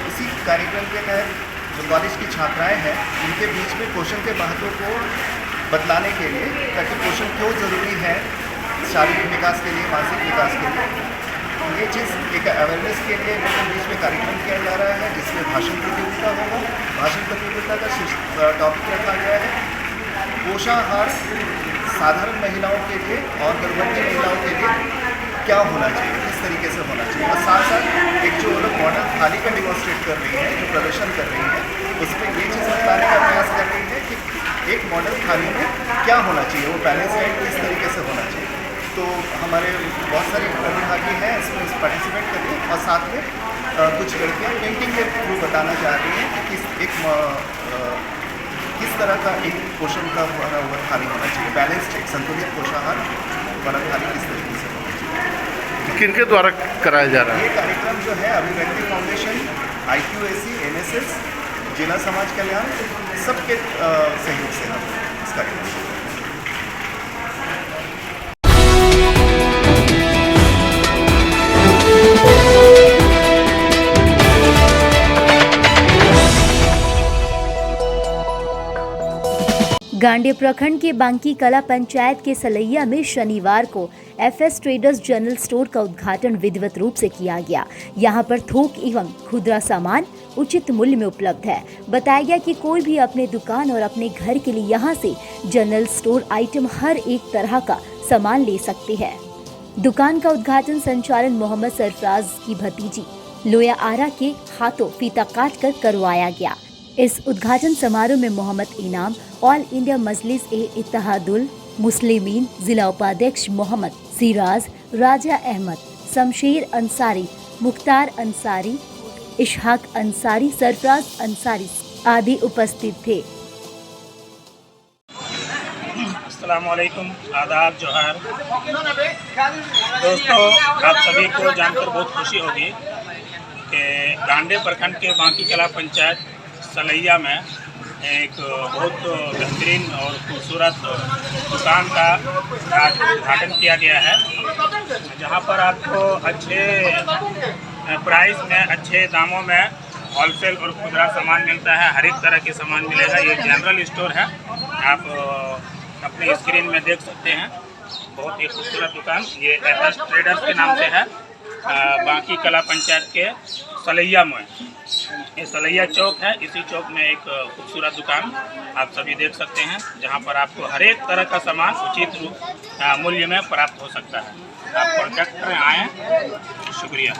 इसी कार्यक्रम के तहत जो कॉलेज की छात्राएं हैं, उनके बीच में पोषण के महत्व को बतलाने के लिए, ताकि पोषण क्यों ज़रूरी है शारीरिक विकास के लिए, मानसिक विकास के लिए, ये चीज़ एक अवेयरनेस के लिए लोगों के बीच में कार्यक्रम किया जा रहा है, जिसमें भाषण प्रतियोगिता होगा। भाषण प्रतियोगिता का टॉपिक रखा गया है पोषाहार साधारण महिलाओं के लिए और गर्भवती महिलाओं के लिए क्या होना चाहिए, किस तरीके से होना चाहिए। और साथ साथ एक जो वो लोग मॉडल थाली का डिमॉन्स्ट्रेट कर रही है, जो प्रदर्शन कर रही है, उसमें ये चीज़ बताने का प्रयास कर रही है कि एक मॉडल थाली में क्या होना चाहिए, वो बैलेंस डाइट किस तरीके से होना चाहिए। तो हमारे बहुत सारे प्रतिभागी हैं इसमें पार्टिसिपेट कर रही हैं, और साथ में कुछ लड़कियाँ पेंटिंग के थ्रू बताना चाह रही हैं कि किस तरह का एक पोषण का भरा हुआ थाली होना चाहिए, बैलेंस्ड एक संतुलित पोषाहार वाला थाली किस तरीके से होना चाहिए। किनके द्वारा कराया जा रहा है? ये कार्यक्रम जो है अभिव्यक्ति फाउंडेशन, IQAC, NSS, जिला समाज कल्याण, सबके सहयोग से हम इस कार्यक्रम को गांडेय प्रखंड के बांकी कला पंचायत के सलैया में शनिवार को FS ट्रेडर्स जनरल स्टोर का उद्घाटन विधिवत रूप से किया गया। यहां पर थोक एवं खुदरा सामान उचित मूल्य में उपलब्ध है। बताया गया कि कोई भी अपने दुकान और अपने घर के लिए यहां से जनरल स्टोर आइटम हर एक तरह का सामान ले सकते हैं। दुकान का उद्घाटन संचालन मोहम्मद सरफराज की भतीजी लोया आरा के हाथों फीता काट कर करवाया गया। इस उद्घाटन समारोह में मोहम्मद इनाम, ऑल इंडिया मजलिस ए इत्तेहादुल मुस्लिमीन जिला उपाध्यक्ष मोहम्मद सिराज, राजा अहमद, शमशेर अंसारी, मुख्तार अंसारी, इशहाक अंसारी, सरफराज अंसारी आदि उपस्थित थे। अस्सलाम वालेकुम, आदाब, जोहार। दोस्तों, आप सभी को जानकर बहुत खुशी होगी कि गांडेय प्रखंड के बांकी कला पंचायत सलैया में एक बहुत बेहतरीन और खूबसूरत दुकान का आज उद्घाटन किया गया है, जहां पर आपको अच्छे प्राइस में, अच्छे दामों में होलसेल और खुदरा सामान मिलता है। हर एक तरह के सामान मिलेगा। ये जनरल स्टोर है, आप अपने स्क्रीन में देख सकते हैं। बहुत ही खूबसूरत दुकान, ये FS ट्रेडर्स के नाम से है, बांकी कला पंचायत के सलैया में। ये सलैया चौक है, इसी चौक में एक खूबसूरत दुकान आप सभी देख सकते हैं, जहां पर आपको हर एक तरह का सामान उचित मूल्य में प्राप्त हो सकता है। आप कॉन्टैक्ट करें, आएँ। शुक्रिया।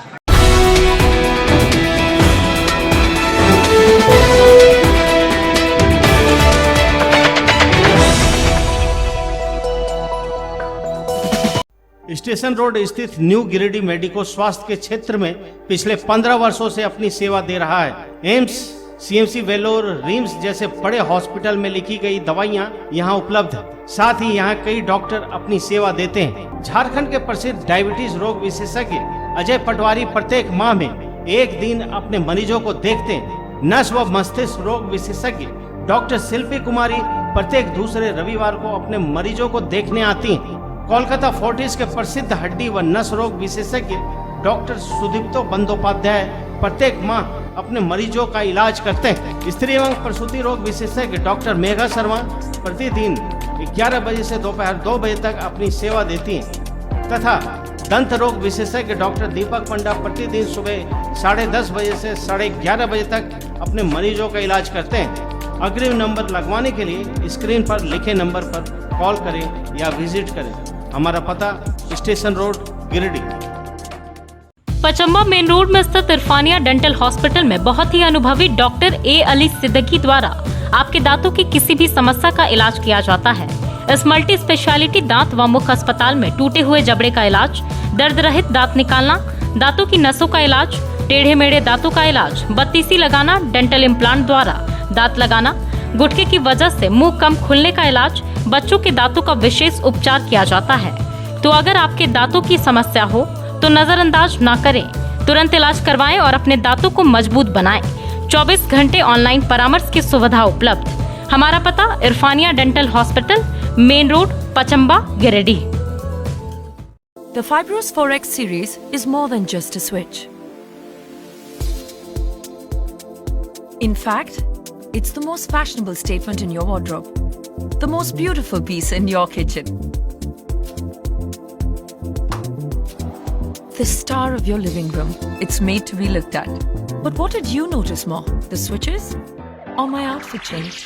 स्टेशन रोड स्थित न्यू गिरिडीह मेडिको स्वास्थ्य के क्षेत्र में पिछले 15 वर्षों से अपनी सेवा दे रहा है। एम्स, सीएमसी वेलोर, रिम्स जैसे बड़े हॉस्पिटल में लिखी गई दवाइयां यहां उपलब्ध है। साथ ही यहां कई डॉक्टर अपनी सेवा देते हैं। झारखंड के प्रसिद्ध डायबिटीज रोग विशेषज्ञ अजय पटवारी प्रत्येक माह में एक दिन अपने मरीजों को देखते हैं। नस व मस्तिष्क रोग विशेषज्ञ डॉक्टर शिल्पी कुमारी प्रत्येक दूसरे रविवार को अपने मरीजों को देखने आती हैं। कोलकाता फोर्टिस के प्रसिद्ध हड्डी व नस रोग विशेषज्ञ डॉक्टर सुदीप्तो बंदोपाध्याय प्रत्येक माह अपने मरीजों का इलाज करते हैं। स्त्री एवं प्रसूति रोग विशेषज्ञ डॉक्टर मेघा शर्मा प्रतिदिन 11 बजे से दोपहर 2 बजे तक अपनी सेवा देती हैं तथा दंत रोग विशेषज्ञ डॉक्टर दीपक पंडा प्रतिदिन सुबह 10:30 बजे से 11:30 बजे तक अपने मरीजों का इलाज करते हैं। अग्रिम नंबर लगवाने के लिए स्क्रीन पर लिखे नंबर पर कॉल करें या विजिट करें। हमारा पता station road Giridih. Pachamba main road में स्थित इरफानिया डेंटल हॉस्पिटल में बहुत ही अनुभवी डॉक्टर ए अली सिद्दीकी द्वारा आपके दांतों की किसी भी समस्या का इलाज किया जाता है। इस मल्टी स्पेशलिटी दांत व मुख अस्पताल में टूटे हुए जबड़े का इलाज, दर्द रहित दांत निकालना, दांतों की नसों का इलाज, टेढ़े मेढ़े दांतों का इलाज, बत्तीसी लगाना, डेंटल इम्प्लांट द्वारा दांत लगाना, गुटके की वजह से मुंह कम खुलने का इलाज, बच्चों के दांतों का विशेष उपचार किया जाता है। तो अगर आपके दांतों की समस्या हो तो नजरअंदाज ना करें, तुरंत इलाज करवाएं और अपने दांतों को मजबूत बनाएं। 24 घंटे ऑनलाइन परामर्श की सुविधा उपलब्ध। हमारा पता Irfania dental hospital, main road, Pachamba, Giridih. The Fibros 4X series is more than just a switch. In fact, it's the most fashionable statement in your wardrobe, the most beautiful piece in your kitchen, the star of your living room. It's made to be looked at. But what did you notice more, the switches or my outfit change?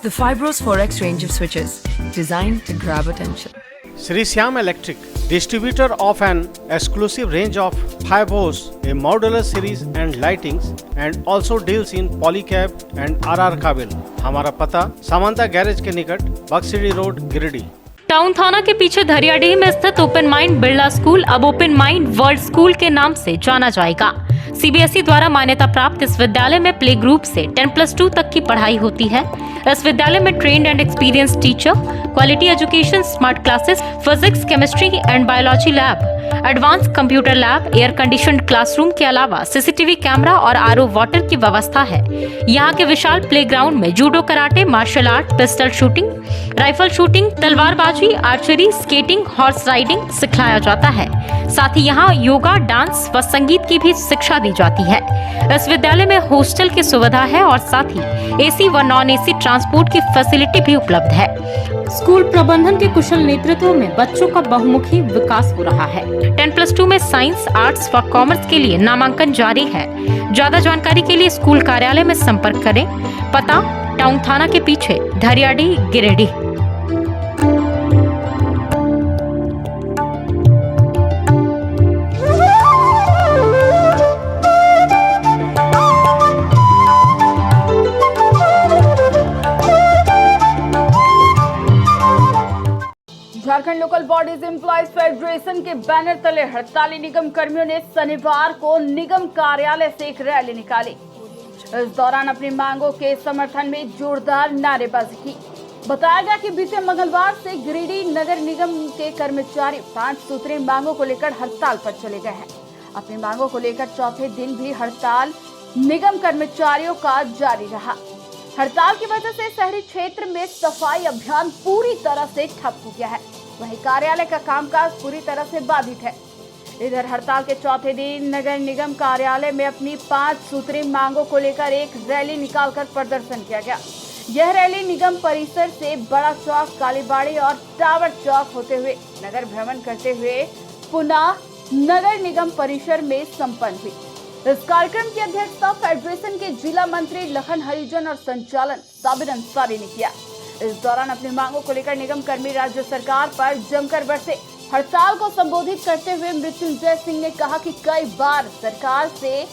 The Fibros 4X range of switches, designed to grab attention. Sri Syam Electric, distributor of an exclusive range of Fibros, a modular series and lightings, and also deals in polycab and RR cable. हमारा पता Samanta garage के निकट बक्सड़ी road, Giridih. Town थाना के पीछे धरियाडीह में स्थित open mind Birla school अब ओपन माइंड वर्ल्ड स्कूल के नाम से जाना जाएगा। सीबीएसई द्वारा मान्यता प्राप्त इस विद्यालय में प्ले ग्रुप से 10+2 तक की पढ़ाई होती है। इस विद्यालय में trained and experience teacher, quality education, smart classes, physics, chemistry and biology lab, advance computer lab, air conditioned classroom के अलावा सीसीटीवी कैमरा और आरओ वाटर की व्यवस्था है। यहाँ के विशाल प्लेग्राउंड में judo, karate, martial art, pistol shooting, rifle shooting, तलवारबाजी, आर्चरी, स्केटिंग, हॉर्स राइडिंग सिखाया जाता है। साथ ही यहाँ योगा, डांस व संगीत की भी शिक्षा दी जाती है। इस विद्यालय में हॉस्टल की सुविधा है और साथ ही एसी व नॉन एसी ट्रांसपोर्ट की फैसिलिटी भी उपलब्ध है। स्कूल प्रबंधन के कुशल नेतृत्व में बच्चों का बहुमुखी विकास हो रहा है। 10+2 में साइंस, आर्ट्स व कॉमर्स के लिए नामांकन जारी है। ज्यादा जानकारी के लिए स्कूल कार्यालय में संपर्क करें। पता टाउन थाना के पीछे, Dhariyadih, Giridih. Jharkhand local bodies employees federation के बैनर तले हड़ताली निगम कर्मियों ने शनिवार को निगम कार्यालय से एक रैली निकाली। इस दौरान अपनी मांगों के समर्थन में जोरदार नारेबाजी की। बताया गया कि बीते मंगलवार से गिरिडीह नगर निगम के कर्मचारी 5 सूत्रीय मांगों को लेकर हड़ताल पर चले गए हैं। अपनी मांगों को लेकर चौथे दिन भी हड़ताल निगम कर्मचारियों का जारी रहा। हड़ताल की वजह से शहरी क्षेत्र में सफाई अभियान पूरी तरह से ठप हो गया है। वहीं कार्यालय का कामकाज पूरी तरह से बाधित है। इधर हड़ताल के चौथे दिन नगर निगम कार्यालय में अपनी 5 सूत्रीय मांगों को लेकर एक रैली निकालकर प्रदर्शन किया गया। यह रैली निगम परिसर से बड़ा चौक, कालीबाड़ी और टावर चौक होते हुए नगर भ्रमण करते हुए पुनः नगर निगम परिसर में संपन्न हुई। इस कार्यक्रम की अध्यक्षता फेडरेशन के जिला मंत्री लखन हरिजन और संचालन साबिर अंसारी ने किया। इस दौरान अपनी मांगों को लेकर निगम कर्मी राज्य सरकार पर जमकर बरसे। हड़ताल को संबोधित करते हुए मृत्युंजय सिंह ने कहा कि कई बार सरकार से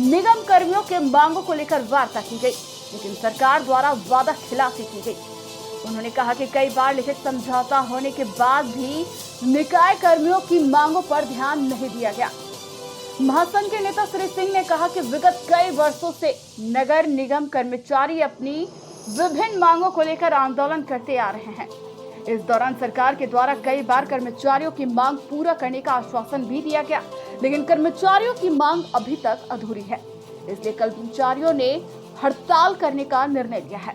निगम कर्मियों के मांगों को लेकर वार्ता की गई, लेकिन सरकार द्वारा वादा खिलाफी की गई। उन्होंने कहा कि कई बार लिखित समझौता होने के बाद भी निकाय कर्मियों की मांगों पर ध्यान नहीं दिया गया। महासंघ के नेता श्री सिंह ने कहा कि विगत कई वर्षों से नगर निगम कर्मचारी अपनी विभिन्न मांगों को लेकर आंदोलन करते आ रहे हैं। इस दौरान सरकार के द्वारा कई बार कर्मचारियों की मांग पूरा करने का आश्वासन भी दिया गया, लेकिन कर्मचारियों की मांग अभी तक अधूरी है। इसलिए कर्मचारियों ने हड़ताल करने का निर्णय लिया है।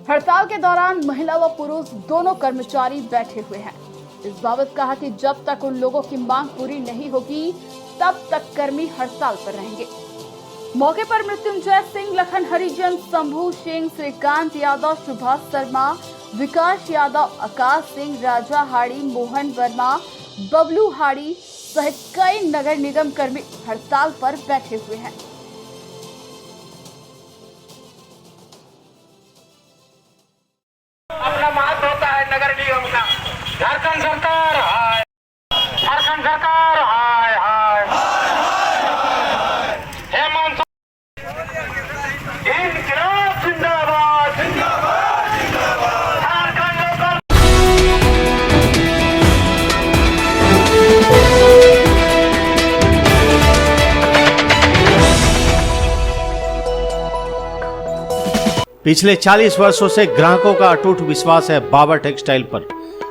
हड़ताल के दौरान महिला व पुरुष दोनों कर्मचारी बैठे हुए हैं। इस बाबत कहा कि जब तक उन लोगों की मांग पूरी नहीं होगी तब तक कर्मी हड़ताल पर रहेंगे। मौके पर मृत्युंजय सिंह, लखन हरिजन, शंभू सिंह, श्रीकांत यादव, सुभाष शर्मा, विकास यादव, आकाश सिंह, राजा हाड़ी, मोहन वर्मा, बबलू हाड़ी सहित कई नगर निगम कर्मी हड़ताल पर बैठे हुए हैं। अपना मात होता है नगर निगम का। झारखंड सरकार हाय, झारखंड सरकार हाय हाय, हेमंत इनकलाब जिंदाबाद, जिंदाबाद जिंदाबाद, झारखंड लोकल। पिछले 40 वर्षों से ग्राहकों का अटूट विश्वास है बाबा टेक्सटाइल पर।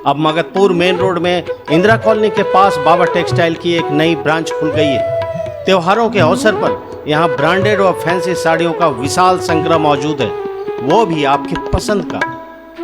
अब मगधपुर मेन रोड में इंदिरा कॉलोनी के पास बाबा टेक्सटाइल की एक नई ब्रांच खुल गई है। त्योहारों के अवसर पर यहाँ ब्रांडेड और फैंसी साड़ियों का विशाल संग्रह मौजूद है, वो भी आपकी पसंद का।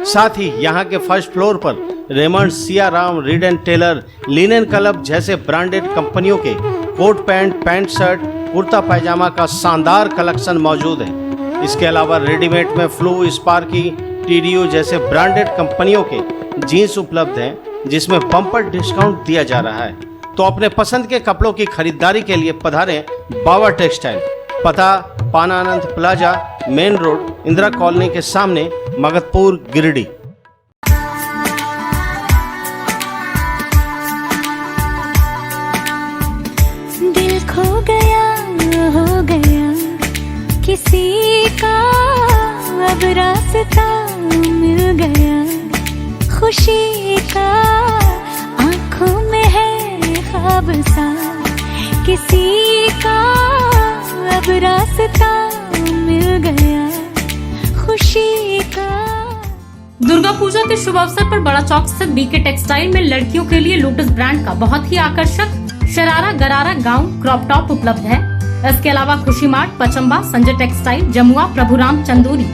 साथ ही यहाँ के फर्स्ट फ्लोर पर Raymond, Siyaram, Reid and Taylor, linen club जैसे ब्रांडेड कंपनियों के coat pants, pants shirt, kurta pyjama का शानदार कलेक्शन मौजूद है। इसके अलावा रेडीमेड में फ्लू, स्पार्की, टीडीओ जैसे ब्रांडेड कंपनियों के जीन्स उपलब्ध हैं, जिसमें बम्पर डिस्काउंट दिया जा रहा है। तो अपने पसंद के कपड़ों की खरीदारी के लिए पधारें बाबा टेक्सटाइल। पता Pananand plaza, main road, Indira colony के सामने, मगधपुर, गिरिडीह। दिल खो गया, हो गया किसी का, अब रास्ता मिल गया खुशी का, आंखों में है ख्वाब सा किसी का, अब रास्ता मिल गया खुशी का। दुर्गा पूजा के शुभ अवसर पर बड़ा चौक स्थित बीके टेक्सटाइल में लड़कियों के लिए लोटस ब्रांड का बहुत ही आकर्षक शरारा, गरारा, गाउन, क्रॉप टॉप उपलब्ध है। इसके अलावा Khushi mart, Pachamba, Sanjay textile, Jamua, Prabhuram Chanduri,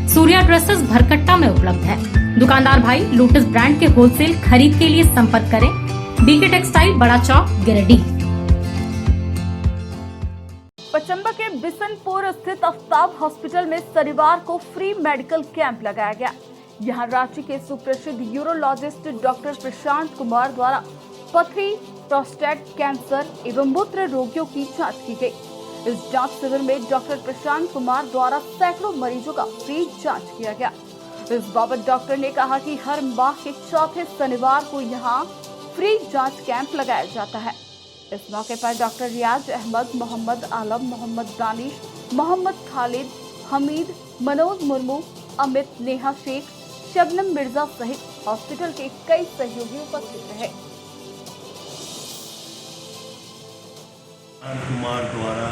Surya dresses Bharkatta में उपलब्ध है। दुकानदार भाई लोटस ब्रांड के होलसेल खरीद के लिए संपर्क करें। बीके टेक्सटाइल, बड़ा चौक, गिरिडीह। पचम्बा के बिशनपुर स्थित आफ्ताब हॉस्पिटल में शनिवार को फ्री मेडिकल कैंप लगाया गया। यहां रांची के सुप्रसिद्ध यूरोलॉजिस्ट डॉक्टर प्रशांत कुमार द्वारा पथरी, प्रोस्टेट कैंसर एवं मूत्र रोगियों की जांच की गई। इस जांच शिविर में डॉक्टर प्रशांत कुमार द्वारा सैकड़ों मरीजों का फ्री जांच किया गया। इस बाबत डॉक्टर ने कहा कि हर माह के चौथे शनिवार को यहां फ्री जांच कैंप लगाया जाता है। इस मौके पर डॉक्टर रियाज अहमद, मोहम्मद आलम, मोहम्मद दानिश, मोहम्मद खालिद, हमीद, मनोज मुर्मू, अमित, नेहा शेख, शबनम मिर्जा सहित हॉस्पिटल के कई सहयोगी उपस्थित रहे। कुमार द्वारा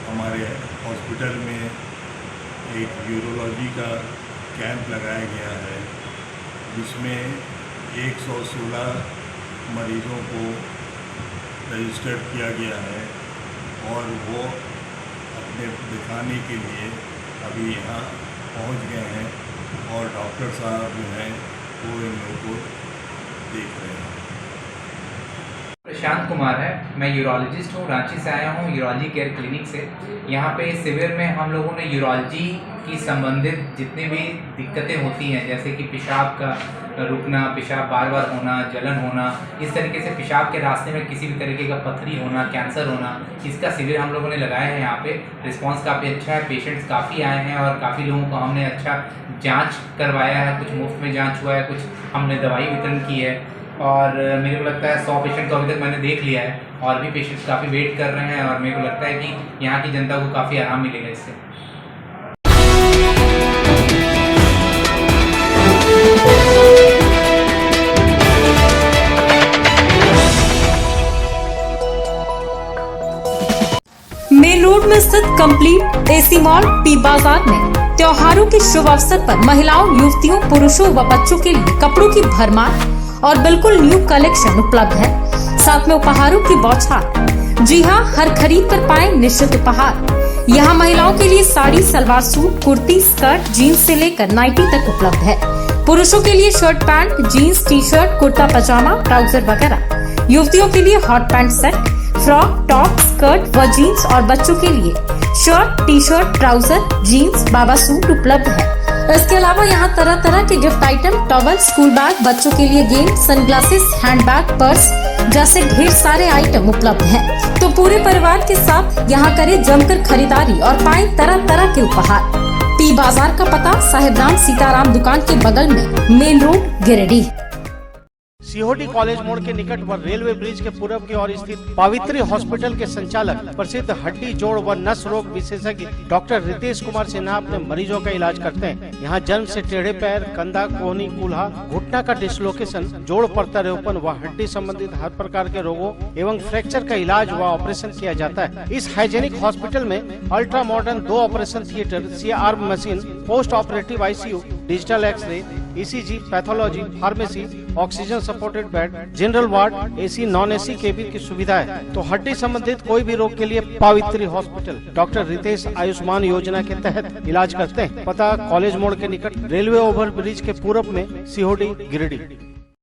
हमारे हॉस्पिटल में एक यूरोलॉजी का कैंप लगाया गया है, जिसमें 116 मरीजों को रजिस्टर्ड किया गया है और वो अपने दिखाने के लिए अभी यहाँ पहुँच गए हैं और डॉक्टर साहब जो हैं वो इन लोगों को देख रहे हैं। प्रशांत कुमार है, मैं यूरोलॉजिस्ट हूँ, रांची से आया हूँ यूरोलॉजी केयर क्लिनिक से। यहाँ पे शिविर में हम लोगों ने यूरोलॉजी की संबंधित जितनी भी दिक्कतें होती हैं, जैसे कि पेशाब का रुकना, पेशाब बार बार होना, जलन होना, इस तरीके से पेशाब के रास्ते में किसी भी तरीके का पथरी होना, कैंसर होना, इसका शिविर हम लोगों ने लगाया है। यहाँ पे रिस्पांस काफ़ी अच्छा है, पेशेंट्स काफ़ी आए हैं और काफ़ी लोगों को हमने अच्छा जाँच करवाया है। कुछ मुफ्त में जाँच हुआ है, कुछ हमने दवाई वितरण की है और मेरे को लगता है 100 पेशेंट तो अभी तक मैंने देख लिया है और भी पेशेंट्स काफ़ी वेट कर रहे हैं और मेरे को लगता है कि यहाँ की जनता को काफ़ी आराम मिलेगा इससे। कंप्लीट एसी मॉल पी बाजार में त्योहारों के शुभ अवसर पर महिलाओं, युवतियों, पुरुषों व बच्चों के लिए कपड़ों की भरमार और बिल्कुल न्यू कलेक्शन उपलब्ध है। साथ में उपहारों की बौछार। जी हाँ, हर खरीद पर पाएं निश्चित उपहार। यहाँ महिलाओं के लिए sari, salwar suit, kurti, skirt, jeans से लेकर नाइटी तक उपलब्ध है। पुरुषों के लिए shirt pant, jeans, T shirt, kurta pyjama, trouser वगैरह। युवतियों के लिए hot pant set, frock, top, skirt व जीन्स और बच्चों के लिए shirt, T shirt, trouser, jeans, बाबा सूट उपलब्ध है। इसके अलावा यहाँ तरह तरह के gift item, towel, school bag, बच्चों के लिए गेम, सनग्लासेस, हैंडबैग, पर्स जैसे ढेर सारे आइटम उपलब्ध हैं। तो पूरे परिवार के साथ यहाँ करें जमकर खरीदारी और पाएं तरह तरह के उपहार। पी बाजार का पता साहिबराम सीताराम दुकान के बगल में, मेन रोड, गिरिडीह। सीहोडी कॉलेज मोड़ के निकट व रेलवे ब्रिज के पूर्व की ओर स्थित पावित्री हॉस्पिटल के संचालक प्रसिद्ध हड्डी, जोड़ व नस रोग विशेषज्ञ डॉक्टर रितेश कुमार सिन्हा अपने मरीजों का इलाज करते हैं। यहाँ जन्म से टेढ़े पैर, कंधा, कोहनी, कूल्हा, घुटना का डिसलोकेशन, जोड़ प्रत्यारोपण व हड्डी संबंधित हर प्रकार के रोगों एवं फ्रैक्चर का इलाज व ऑपरेशन किया जाता है। इस हाइजेनिक हॉस्पिटल में ultra modern 2 operation theatre, CR machine, post operative ICU, digital X ray, ECG, pathology, pharmacy, oxygen supported bed, general ward, AC, non AC cabin की सुविधा है। तो हड्डी संबंधित कोई भी रोग के लिए पावित्री हॉस्पिटल डॉक्टर रितेश आयुष्मान योजना के तहत इलाज करते हैं। पता कॉलेज मोड़ के निकट, रेलवे ओवर ब्रिज के पूर्व में, सीहोडी, गिरिडीह।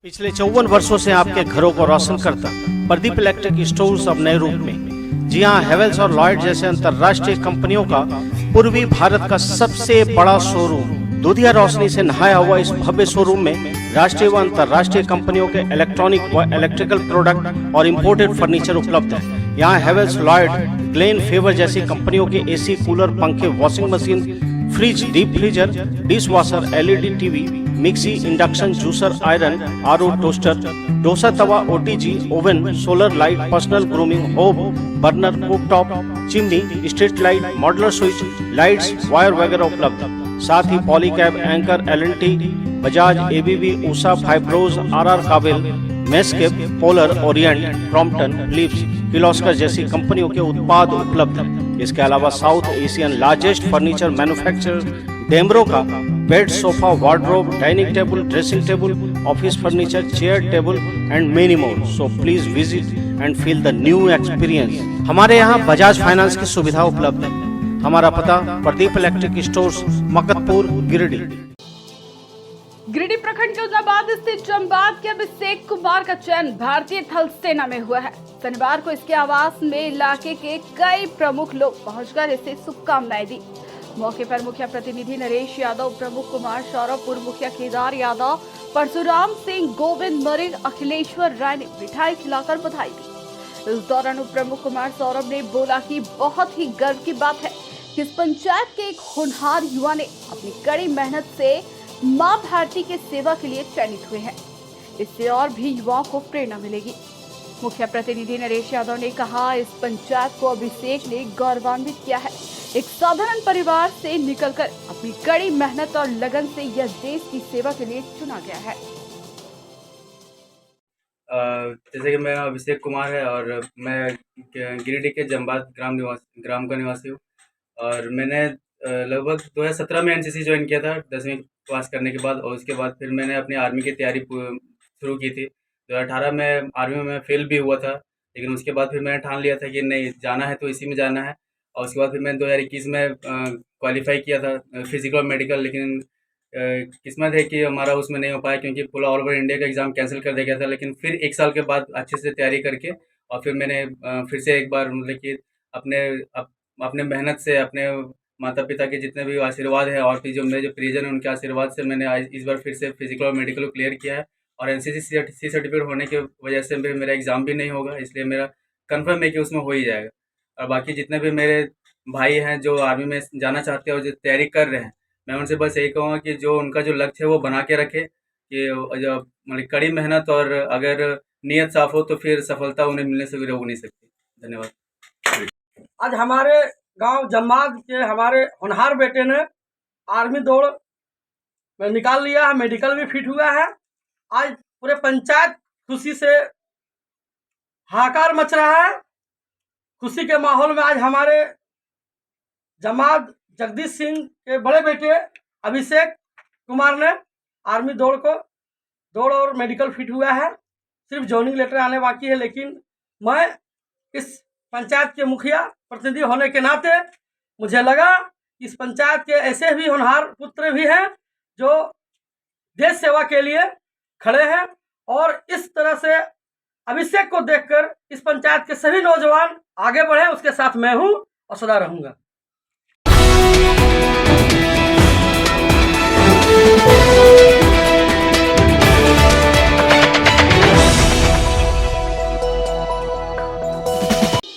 पिछले 54 वर्षों से आपके घरों को रोशन करता प्रदीप इलेक्ट्रिक स्टोर्स अब नए रूप में। जी हाँ, हेवेल्स और लॉयड जैसे अंतर्राष्ट्रीय कंपनियों का पूर्वी भारत का सबसे बड़ा शोरूम। दूधिया रोशनी से नहाया हुआ इस भव्य शोरूम में राष्ट्रीय व अंतर्राष्ट्रीय कंपनियों के इलेक्ट्रॉनिक व इलेक्ट्रिकल प्रोडक्ट और इंपोर्टेड फर्नीचर उपलब्ध है। यहाँ हेवेल्स, लॉयड, ग्लेन, फेवर जैसी कंपनियों के AC, कूलर, पंखे, washing machine, fridge, deep freezer, dish washer, LED TV, mixie, induction, juicer, iron, RO, toaster, dosa tawa, OTG, oven, solar light, personal grooming, hob, burner, cooktop, chimney, street light, modular switch, lights, wire वगैरह उपलब्ध। साथ ही Polycab, Anchor, LNT, Bajaj, ABB, Usha, Fybros, RR Kabel, मेस्केप, Polar, Orient, Crompton, लिप्स, किर्लोस्कर जैसी कंपनियों के उत्पाद उपलब्ध हैं। इसके अलावा south Asian largest furniture manufacturer Damro का bed, sofa, wardrobe, dining table, dressing table, office furniture, chair table and many more. So please visit and feel the new experience. हमारे यहाँ बजाज फाइनेंस की सुविधा उपलब्ध है। हमारा पता प्रदीप इलेक्ट्रिक स्टोर्स, मकतपुर, गिरिडीह। गिरिडीह प्रखंड के उजाबाद स्थित चंबाद के अभिषेक कुमार का चयन भारतीय थल सेना में हुआ है। शनिवार को इसके आवास में इलाके के कई प्रमुख लोग पहुंचकर इसे शुभकामनाएं दी। मौके पर मुखिया प्रतिनिधि नरेश यादव, प्रमुख कुमार सौरभ, पूर्व मुखिया केदार यादव, परशुराम सिंह, गोविंद मरिन, अखिलेश्वर राय ने मिठाई खिलाकर बधाई दी। इस दौरान उप प्रमुख कुमार सौरभ ने बोला कि बहुत ही गर्व की बात है कि इस पंचायत के एक होनहार युवा ने अपनी कड़ी मेहनत से मां भारती के सेवा के लिए चयनित हुए हैं। इससे और भी युवाओं को प्रेरणा मिलेगी। मुखिया प्रतिनिधि नरेश यादव ने कहा, इस पंचायत को अभिषेक ने गौरवान्वित किया है। एक साधारण परिवार से निकलकर अपनी कड़ी मेहनत और लगन से यह देश की सेवा के लिए चुना गया है। जैसे कि मेरा अभिषेक कुमार है और मैं गिरिडीह के जंबाद ग्राम का निवासी हूँ और मैंने लगभग 2017 में NCC ज्वाइन किया था 10वीं पास करने के बाद, और उसके बाद फिर मैंने अपनी आर्मी की तैयारी शुरू की थी। 2018 में आर्मी में फेल भी हुआ था, लेकिन उसके बाद फिर मैंने ठान लिया था कि नहीं, जाना है तो इसी में जाना है। और उसके बाद फिर मैंने 2021 में क्वालिफाई किया था फिजिकल और मेडिकल, लेकिन किस्मत है कि हमारा उसमें नहीं हो पाया क्योंकि पूरा ऑल ओवर इंडिया का एग्ज़ाम कैंसिल कर दिया गया था। लेकिन फिर 1 साल के बाद अच्छे से तैयारी करके और फिर मैंने फिर से एक बार मतलब कि अपने मेहनत से, अपने माता पिता के जितने भी आशीर्वाद है और फिर जो मेरे जो परिजन हैं उनके आशीर्वाद से मैंने इस बार फिर से फिजिकल और मेडिकल को क्लियर किया है। और NCC सर्टिफिकेट होने की वजह से फिर मेरा एग्ज़ाम भी नहीं होगा, इसलिए मेरा कन्फर्म है कि उसमें हो ही जाएगा। और बाकी जितने भी मेरे भाई हैं जो आर्मी में जाना चाहते हैं और जो तैयारी कर रहे हैं, मैं उनसे बस यही कहूँगा कि जो उनका जो लक्ष्य है वो बना के रखें कि जो मतलब कड़ी मेहनत और अगर नीयत साफ हो तो फिर सफलता उन्हें मिलने से रोक नहीं सकती। धन्यवाद। आज हमारे गांव जम्माद के हमारे होनहार बेटे ने आर्मी दौड़ में निकाल लिया है, मेडिकल भी फिट हुआ है। आज पूरे पंचायत खुशी से हाहाकार मच रहा है। खुशी के माहौल में आज हमारे जमात जगदीश सिंह के बड़े बेटे अभिषेक कुमार ने आर्मी दौड़ और मेडिकल फिट हुआ है। सिर्फ जॉइनिंग लेटर आने बाकी है, लेकिन मैं इस पंचायत के मुखिया प्रतिनिधि होने के नाते मुझे लगा कि इस पंचायत के ऐसे भी होनहार पुत्र भी हैं जो देश सेवा के लिए खड़े हैं, और इस तरह से अभिषेक को देखकर इस पंचायत के सभी नौजवान आगे बढ़े, उसके साथ मैं हूं और सदा रहूंगा।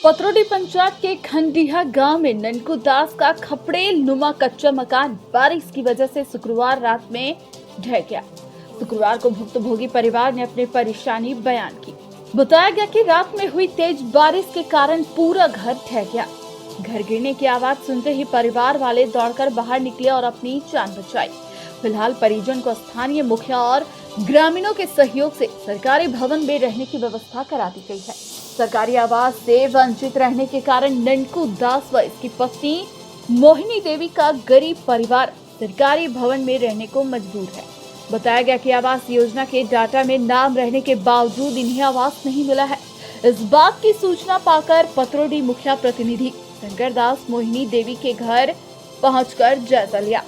पतरोडी पंचायत के खंडिया गांव में ननकू दास का खपड़ेल नुमा कच्चा मकान बारिश की वजह से शुक्रवार रात में ढह गया। शुक्रवार को भुक्तभोगी परिवार ने अपनी परेशानी बयान की। बताया गया कि रात में हुई तेज बारिश के कारण पूरा घर ढह गया। घर गिरने की आवाज सुनते ही परिवार वाले दौड़कर बाहर निकले और अपनी जान बचाई। फिलहाल परिजन को स्थानीय मुखिया और ग्रामीणों के सहयोग से सरकारी भवन में रहने की व्यवस्था करा दी गई है। सरकारी आवास से वंचित रहने के कारण ननकू दास व इसकी पत्नी मोहिनी देवी का गरीब परिवार सरकारी भवन में रहने को मजबूर है। बताया गया कि आवास योजना के डाटा में नाम रहने के बावजूद इन्हें आवास नहीं मिला है। इस बात की सूचना पाकर पतरोडी मुखिया प्रतिनिधि शंकर दास मोहिनी देवी के घर पहुंचकर जायजा लिया।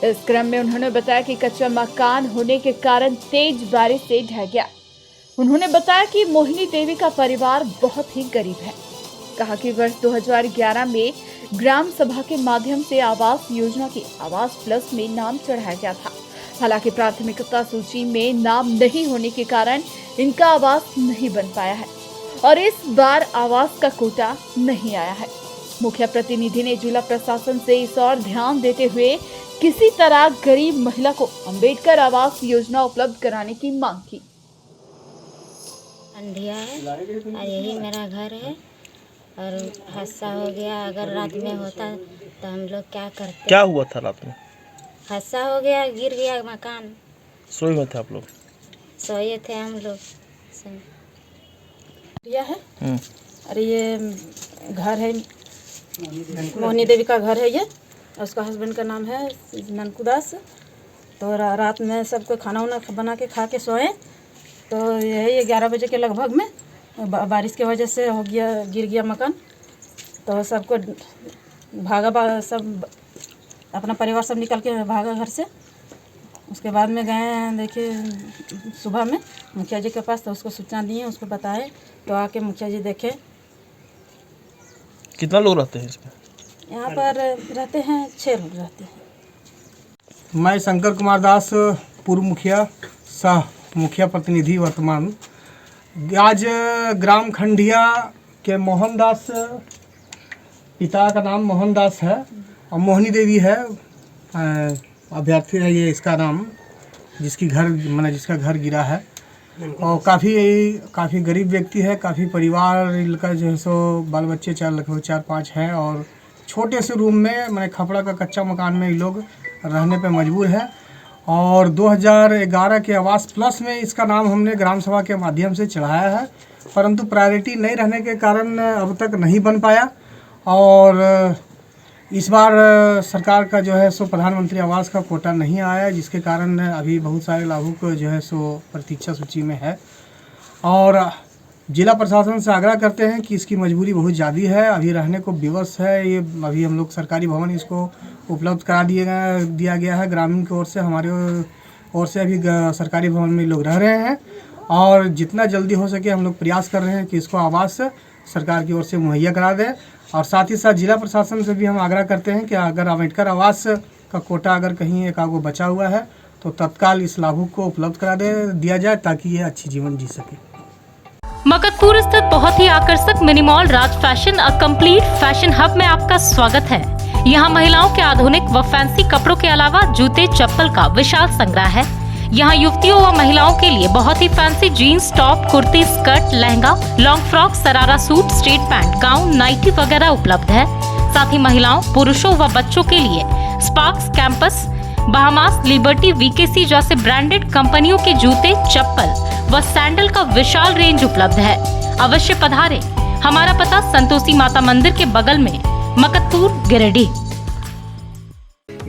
इस क्रम में उन्होंने बताया कि कच्चा मकान होने के कारण तेज बारिश से ढह गया। उन्होंने बताया कि मोहिनी देवी का परिवार बहुत ही गरीब है। कहा कि वर्ष 2011 में ग्राम सभा के माध्यम से आवास योजना के आवास प्लस में नाम चढ़ाया गया था। हालांकि प्राथमिकता सूची में नाम नहीं होने के कारण इनका आवास नहीं बन पाया है और इस बार आवास का कोटा नहीं आया है। मुखिया प्रतिनिधि ने जिला प्रशासन से इस और ध्यान देते हुए किसी तरह गरीब महिला को अंबेडकर आवास योजना उपलब्ध कराने की मांग की। अंधिया है और यही मेरा घर है और हादसा हो गया। अगर रात में होता तो हम लोग क्या करते? क्या हुआ था रात में? हादसा हो गया, गिर गया मकान। सोए में थे आप लोग? सोए थे हम लोग। है अरे ये घर है, मोहिनी देवी का घर है ये, उसका हस्बैंड का नाम है ननकू दास। तो रात में सबको खाना वाना बना के खा के सोए, तो यही 11 बजे के लगभग में बारिश की वजह से हो गया, गिर गया मकान। तो सबको सब अपना परिवार सब निकल के भागा घर से। उसके बाद में गए, देखिए सुबह में मुखिया जी के पास, तो उसको सूचना दिए, उसको बताए, तो आके मुखिया जी देखे। कितना लोग रहते हैं इसमें? यहाँ पर रहते हैं 6 लोग रहते हैं। मैं शंकर कुमार दास, पूर्व मुखिया सह मुखिया प्रतिनिधि वर्तमान। आज ग्राम खंडिया के मोहन दास, पिता का नाम मोहन दास है और मोहिनी देवी है अभ्यर्थी है ये इसका नाम, जिसका घर गिरा है। और काफ़ी गरीब व्यक्ति है, काफ़ी परिवार का जो है सो बाल बच्चे 4-5 हैं और छोटे से रूम में खपड़ा का कच्चा मकान में ये लोग रहने पे मजबूर है। और 2011 के आवास प्लस में इसका नाम हमने ग्राम सभा के माध्यम से चढ़ाया है, परंतु प्रायोरिटी नहीं रहने के कारण अब तक नहीं बन पाया। और इस बार सरकार का जो है सो प्रधानमंत्री आवास का कोटा नहीं आया, जिसके कारण अभी बहुत सारे लाभुक जो है सो प्रतीक्षा सूची में है। और जिला प्रशासन से आग्रह करते हैं कि इसकी मजबूरी बहुत ज़्यादा है, अभी रहने को विवश है। ये अभी हम लोग सरकारी भवन इसको उपलब्ध करा दिया गया है ग्रामीण की ओर से, हमारे ओर से अभी सरकारी भवन में लोग रह रहे हैं और जितना जल्दी हो सके हम लोग प्रयास कर रहे हैं कि इसको आवास सरकार की ओर से मुहैया करा दें। और साथ ही साथ जिला प्रशासन से भी हम आग्रह करते हैं कि अगर अम्बेडकर आवास का कोटा अगर कहीं एक आगो बचा हुआ है तो तत्काल इस लाभुक को उपलब्ध करा दिया जाए ताकि ये अच्छी जीवन जी सके। मकतपुर स्थित बहुत ही आकर्षक mini mall Raj fashion a complete fashion hub में आपका स्वागत है। यहाँ महिलाओं के आधुनिक व फैंसी कपड़ों के अलावा जूते चप्पल का विशाल संग्रह है। यहाँ युवतियों व महिलाओं के लिए बहुत ही fancy jeans, top, kurti, skirt, lehenga, long frock, sharara suit, straight pant, gown, nightie वगैरह उपलब्ध है। साथ ही महिलाओं, पुरुषों व बच्चों के लिए स्पार्क्स, कैंपस, बहामास, लिबर्टी, वीकेसी जैसे ब्रांडेड कंपनियों के जूते, चप्पल व सैंडल का विशाल रेंज उपलब्ध है। अवश्य पधारें। हमारा पता संतोषी माता मंदिर के बगल में मकतपुर, गिरिडीह।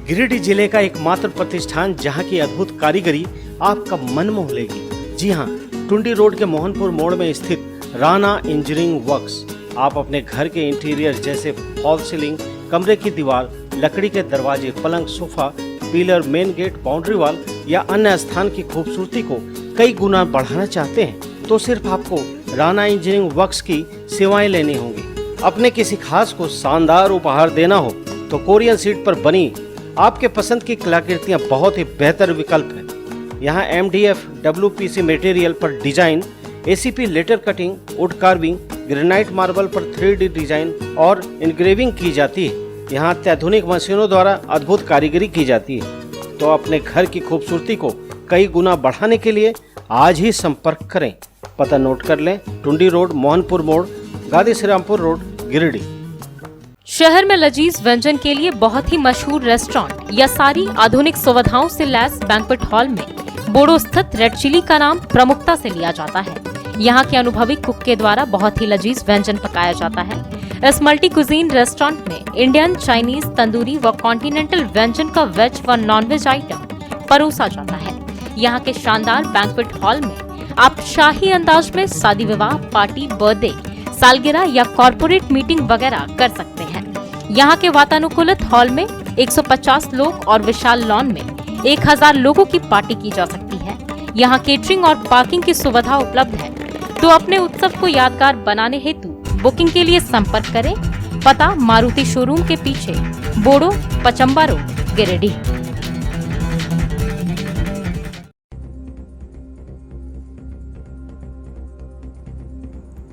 गिरिडीह जिले का एकमात्र प्रतिष्ठान जहां की अद्भुत कारीगरी आपका मन मोह लेगी। जी हां, टुंडी रोड के मोहनपुर मोड़ में स्थित राणा इंजीनियरिंग वर्क्स। आप अपने घर के इंटीरियर जैसे फॉल सीलिंग, कमरे की दीवार, लकड़ी के दरवाजे, पलंग, sofa, pillar, main gate, boundary wall या अन्य स्थान की खूबसूरती को कई गुना बढ़ाना चाहते हैं तो सिर्फ आपको राणा इंजीनियरिंग वर्क्स की सेवाएं लेनी होंगी। अपने किसी खास को शानदार उपहार देना हो तो कोरियन शीट पर बनी आपके पसंद की कलाकृतियां बहुत ही बेहतर विकल्प है। यहाँ MDF WPC मटेरियल पर design, ACP letter cutting, wood carving, granite marble पर 3D डिजाइन और इंग्रेविंग की जाती है। यहाँ अत्याधुनिक मशीनों द्वारा अद्भुत कारीगरी की जाती है। तो अपने घर की खूबसूरती को कई गुना बढ़ाने के लिए आज ही संपर्क करें। पता नोट कर लें, टुंडी रोड, मोहनपुर मोड़, गादी श्रीरामपुर रोड, गिरिडीह। शहर में लजीज व्यंजन के लिए बहुत ही मशहूर रेस्टोरेंट या सारी आधुनिक सुविधाओं से लैस बैंक्वेट हॉल में बोडो स्थित रेड चिली का नाम प्रमुखता से लिया जाता है। यहाँ के अनुभवी कुक के द्वारा बहुत ही लजीज व्यंजन पकाया जाता है। इस मल्टी कुजीन रेस्टोरेंट में इंडियन, चाइनीज, तंदूरी व कॉन्टिनेंटल व्यंजन का वेज व नॉनवेज आइटम परोसा जाता है। यहाँ के शानदार बैंक्वेट हॉल में आप शाही अंदाज में शादी विवाह, पार्टी, बर्थडे, सालगिरह या कॉर्पोरेट मीटिंग वगैरह कर सकते हैं। यहाँ के वातानुकूलित हॉल में 150 लोग और विशाल लॉन में 1000 लोगों की पार्टी की जा सकती है। यहाँ केटरिंग और पार्किंग की सुविधा उपलब्ध है। तो अपने उत्सव को यादगार बनाने हेतु बुकिंग के लिए संपर्क करें। पता मारुति शोरूम के पीछे, बोडो, पचम्बा रोड, गिरिडीह।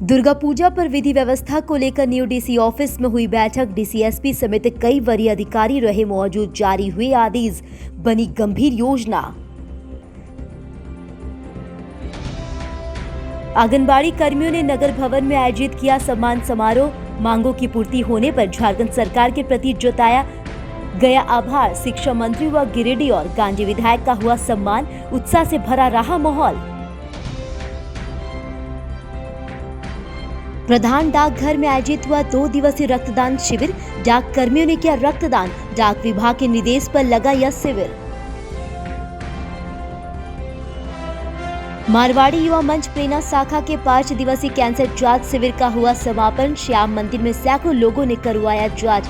दुर्गा पूजा पर विधि व्यवस्था को लेकर न्यू डीसी ऑफिस में हुई बैठक। DCSP समेत कई वरीय अधिकारी रहे मौजूद। जारी हुए आदेश, बनी गंभीर योजना। आंगनबाड़ी कर्मियों ने नगर भवन में आयोजित किया सम्मान समारोह। मांगों की पूर्ति होने पर झारखंड सरकार के प्रति जताया गया आभार। शिक्षा मंत्री व गिरिडीह और गांधी विधायक का हुआ सम्मान। उत्साह से भरा रहा माहौल। प्रधान डाकघर में आयोजित हुआ 2 दिवसीय रक्तदान शिविर। डाक कर्मियों ने किया रक्तदान। डाक विभाग के निर्देश पर लगा यह शिविर। मारवाड़ी युवा मंच प्रेरणा शाखा के 5 दिवसीय कैंसर जांच शिविर का हुआ समापन। श्याम मंदिर में सैकड़ों लोगों ने करवाया जांच।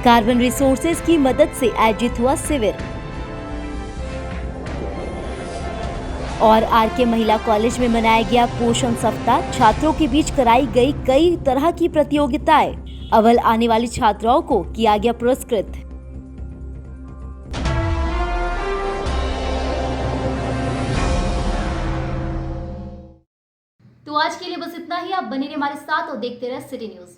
कार्बन रिसोर्सेज की मदद से आयोजित हुआ शिविर। और RK महिला कॉलेज में मनाया गया पोषण सप्ताह। छात्रों के बीच कराई गई कई तरह की प्रतियोगिताएं। अव्वल आने वाली छात्राओं को किया गया पुरस्कृत। तो आज के लिए बस इतना ही। आप बने रहिए हमारे साथ और देखते रहे सिटी न्यूज।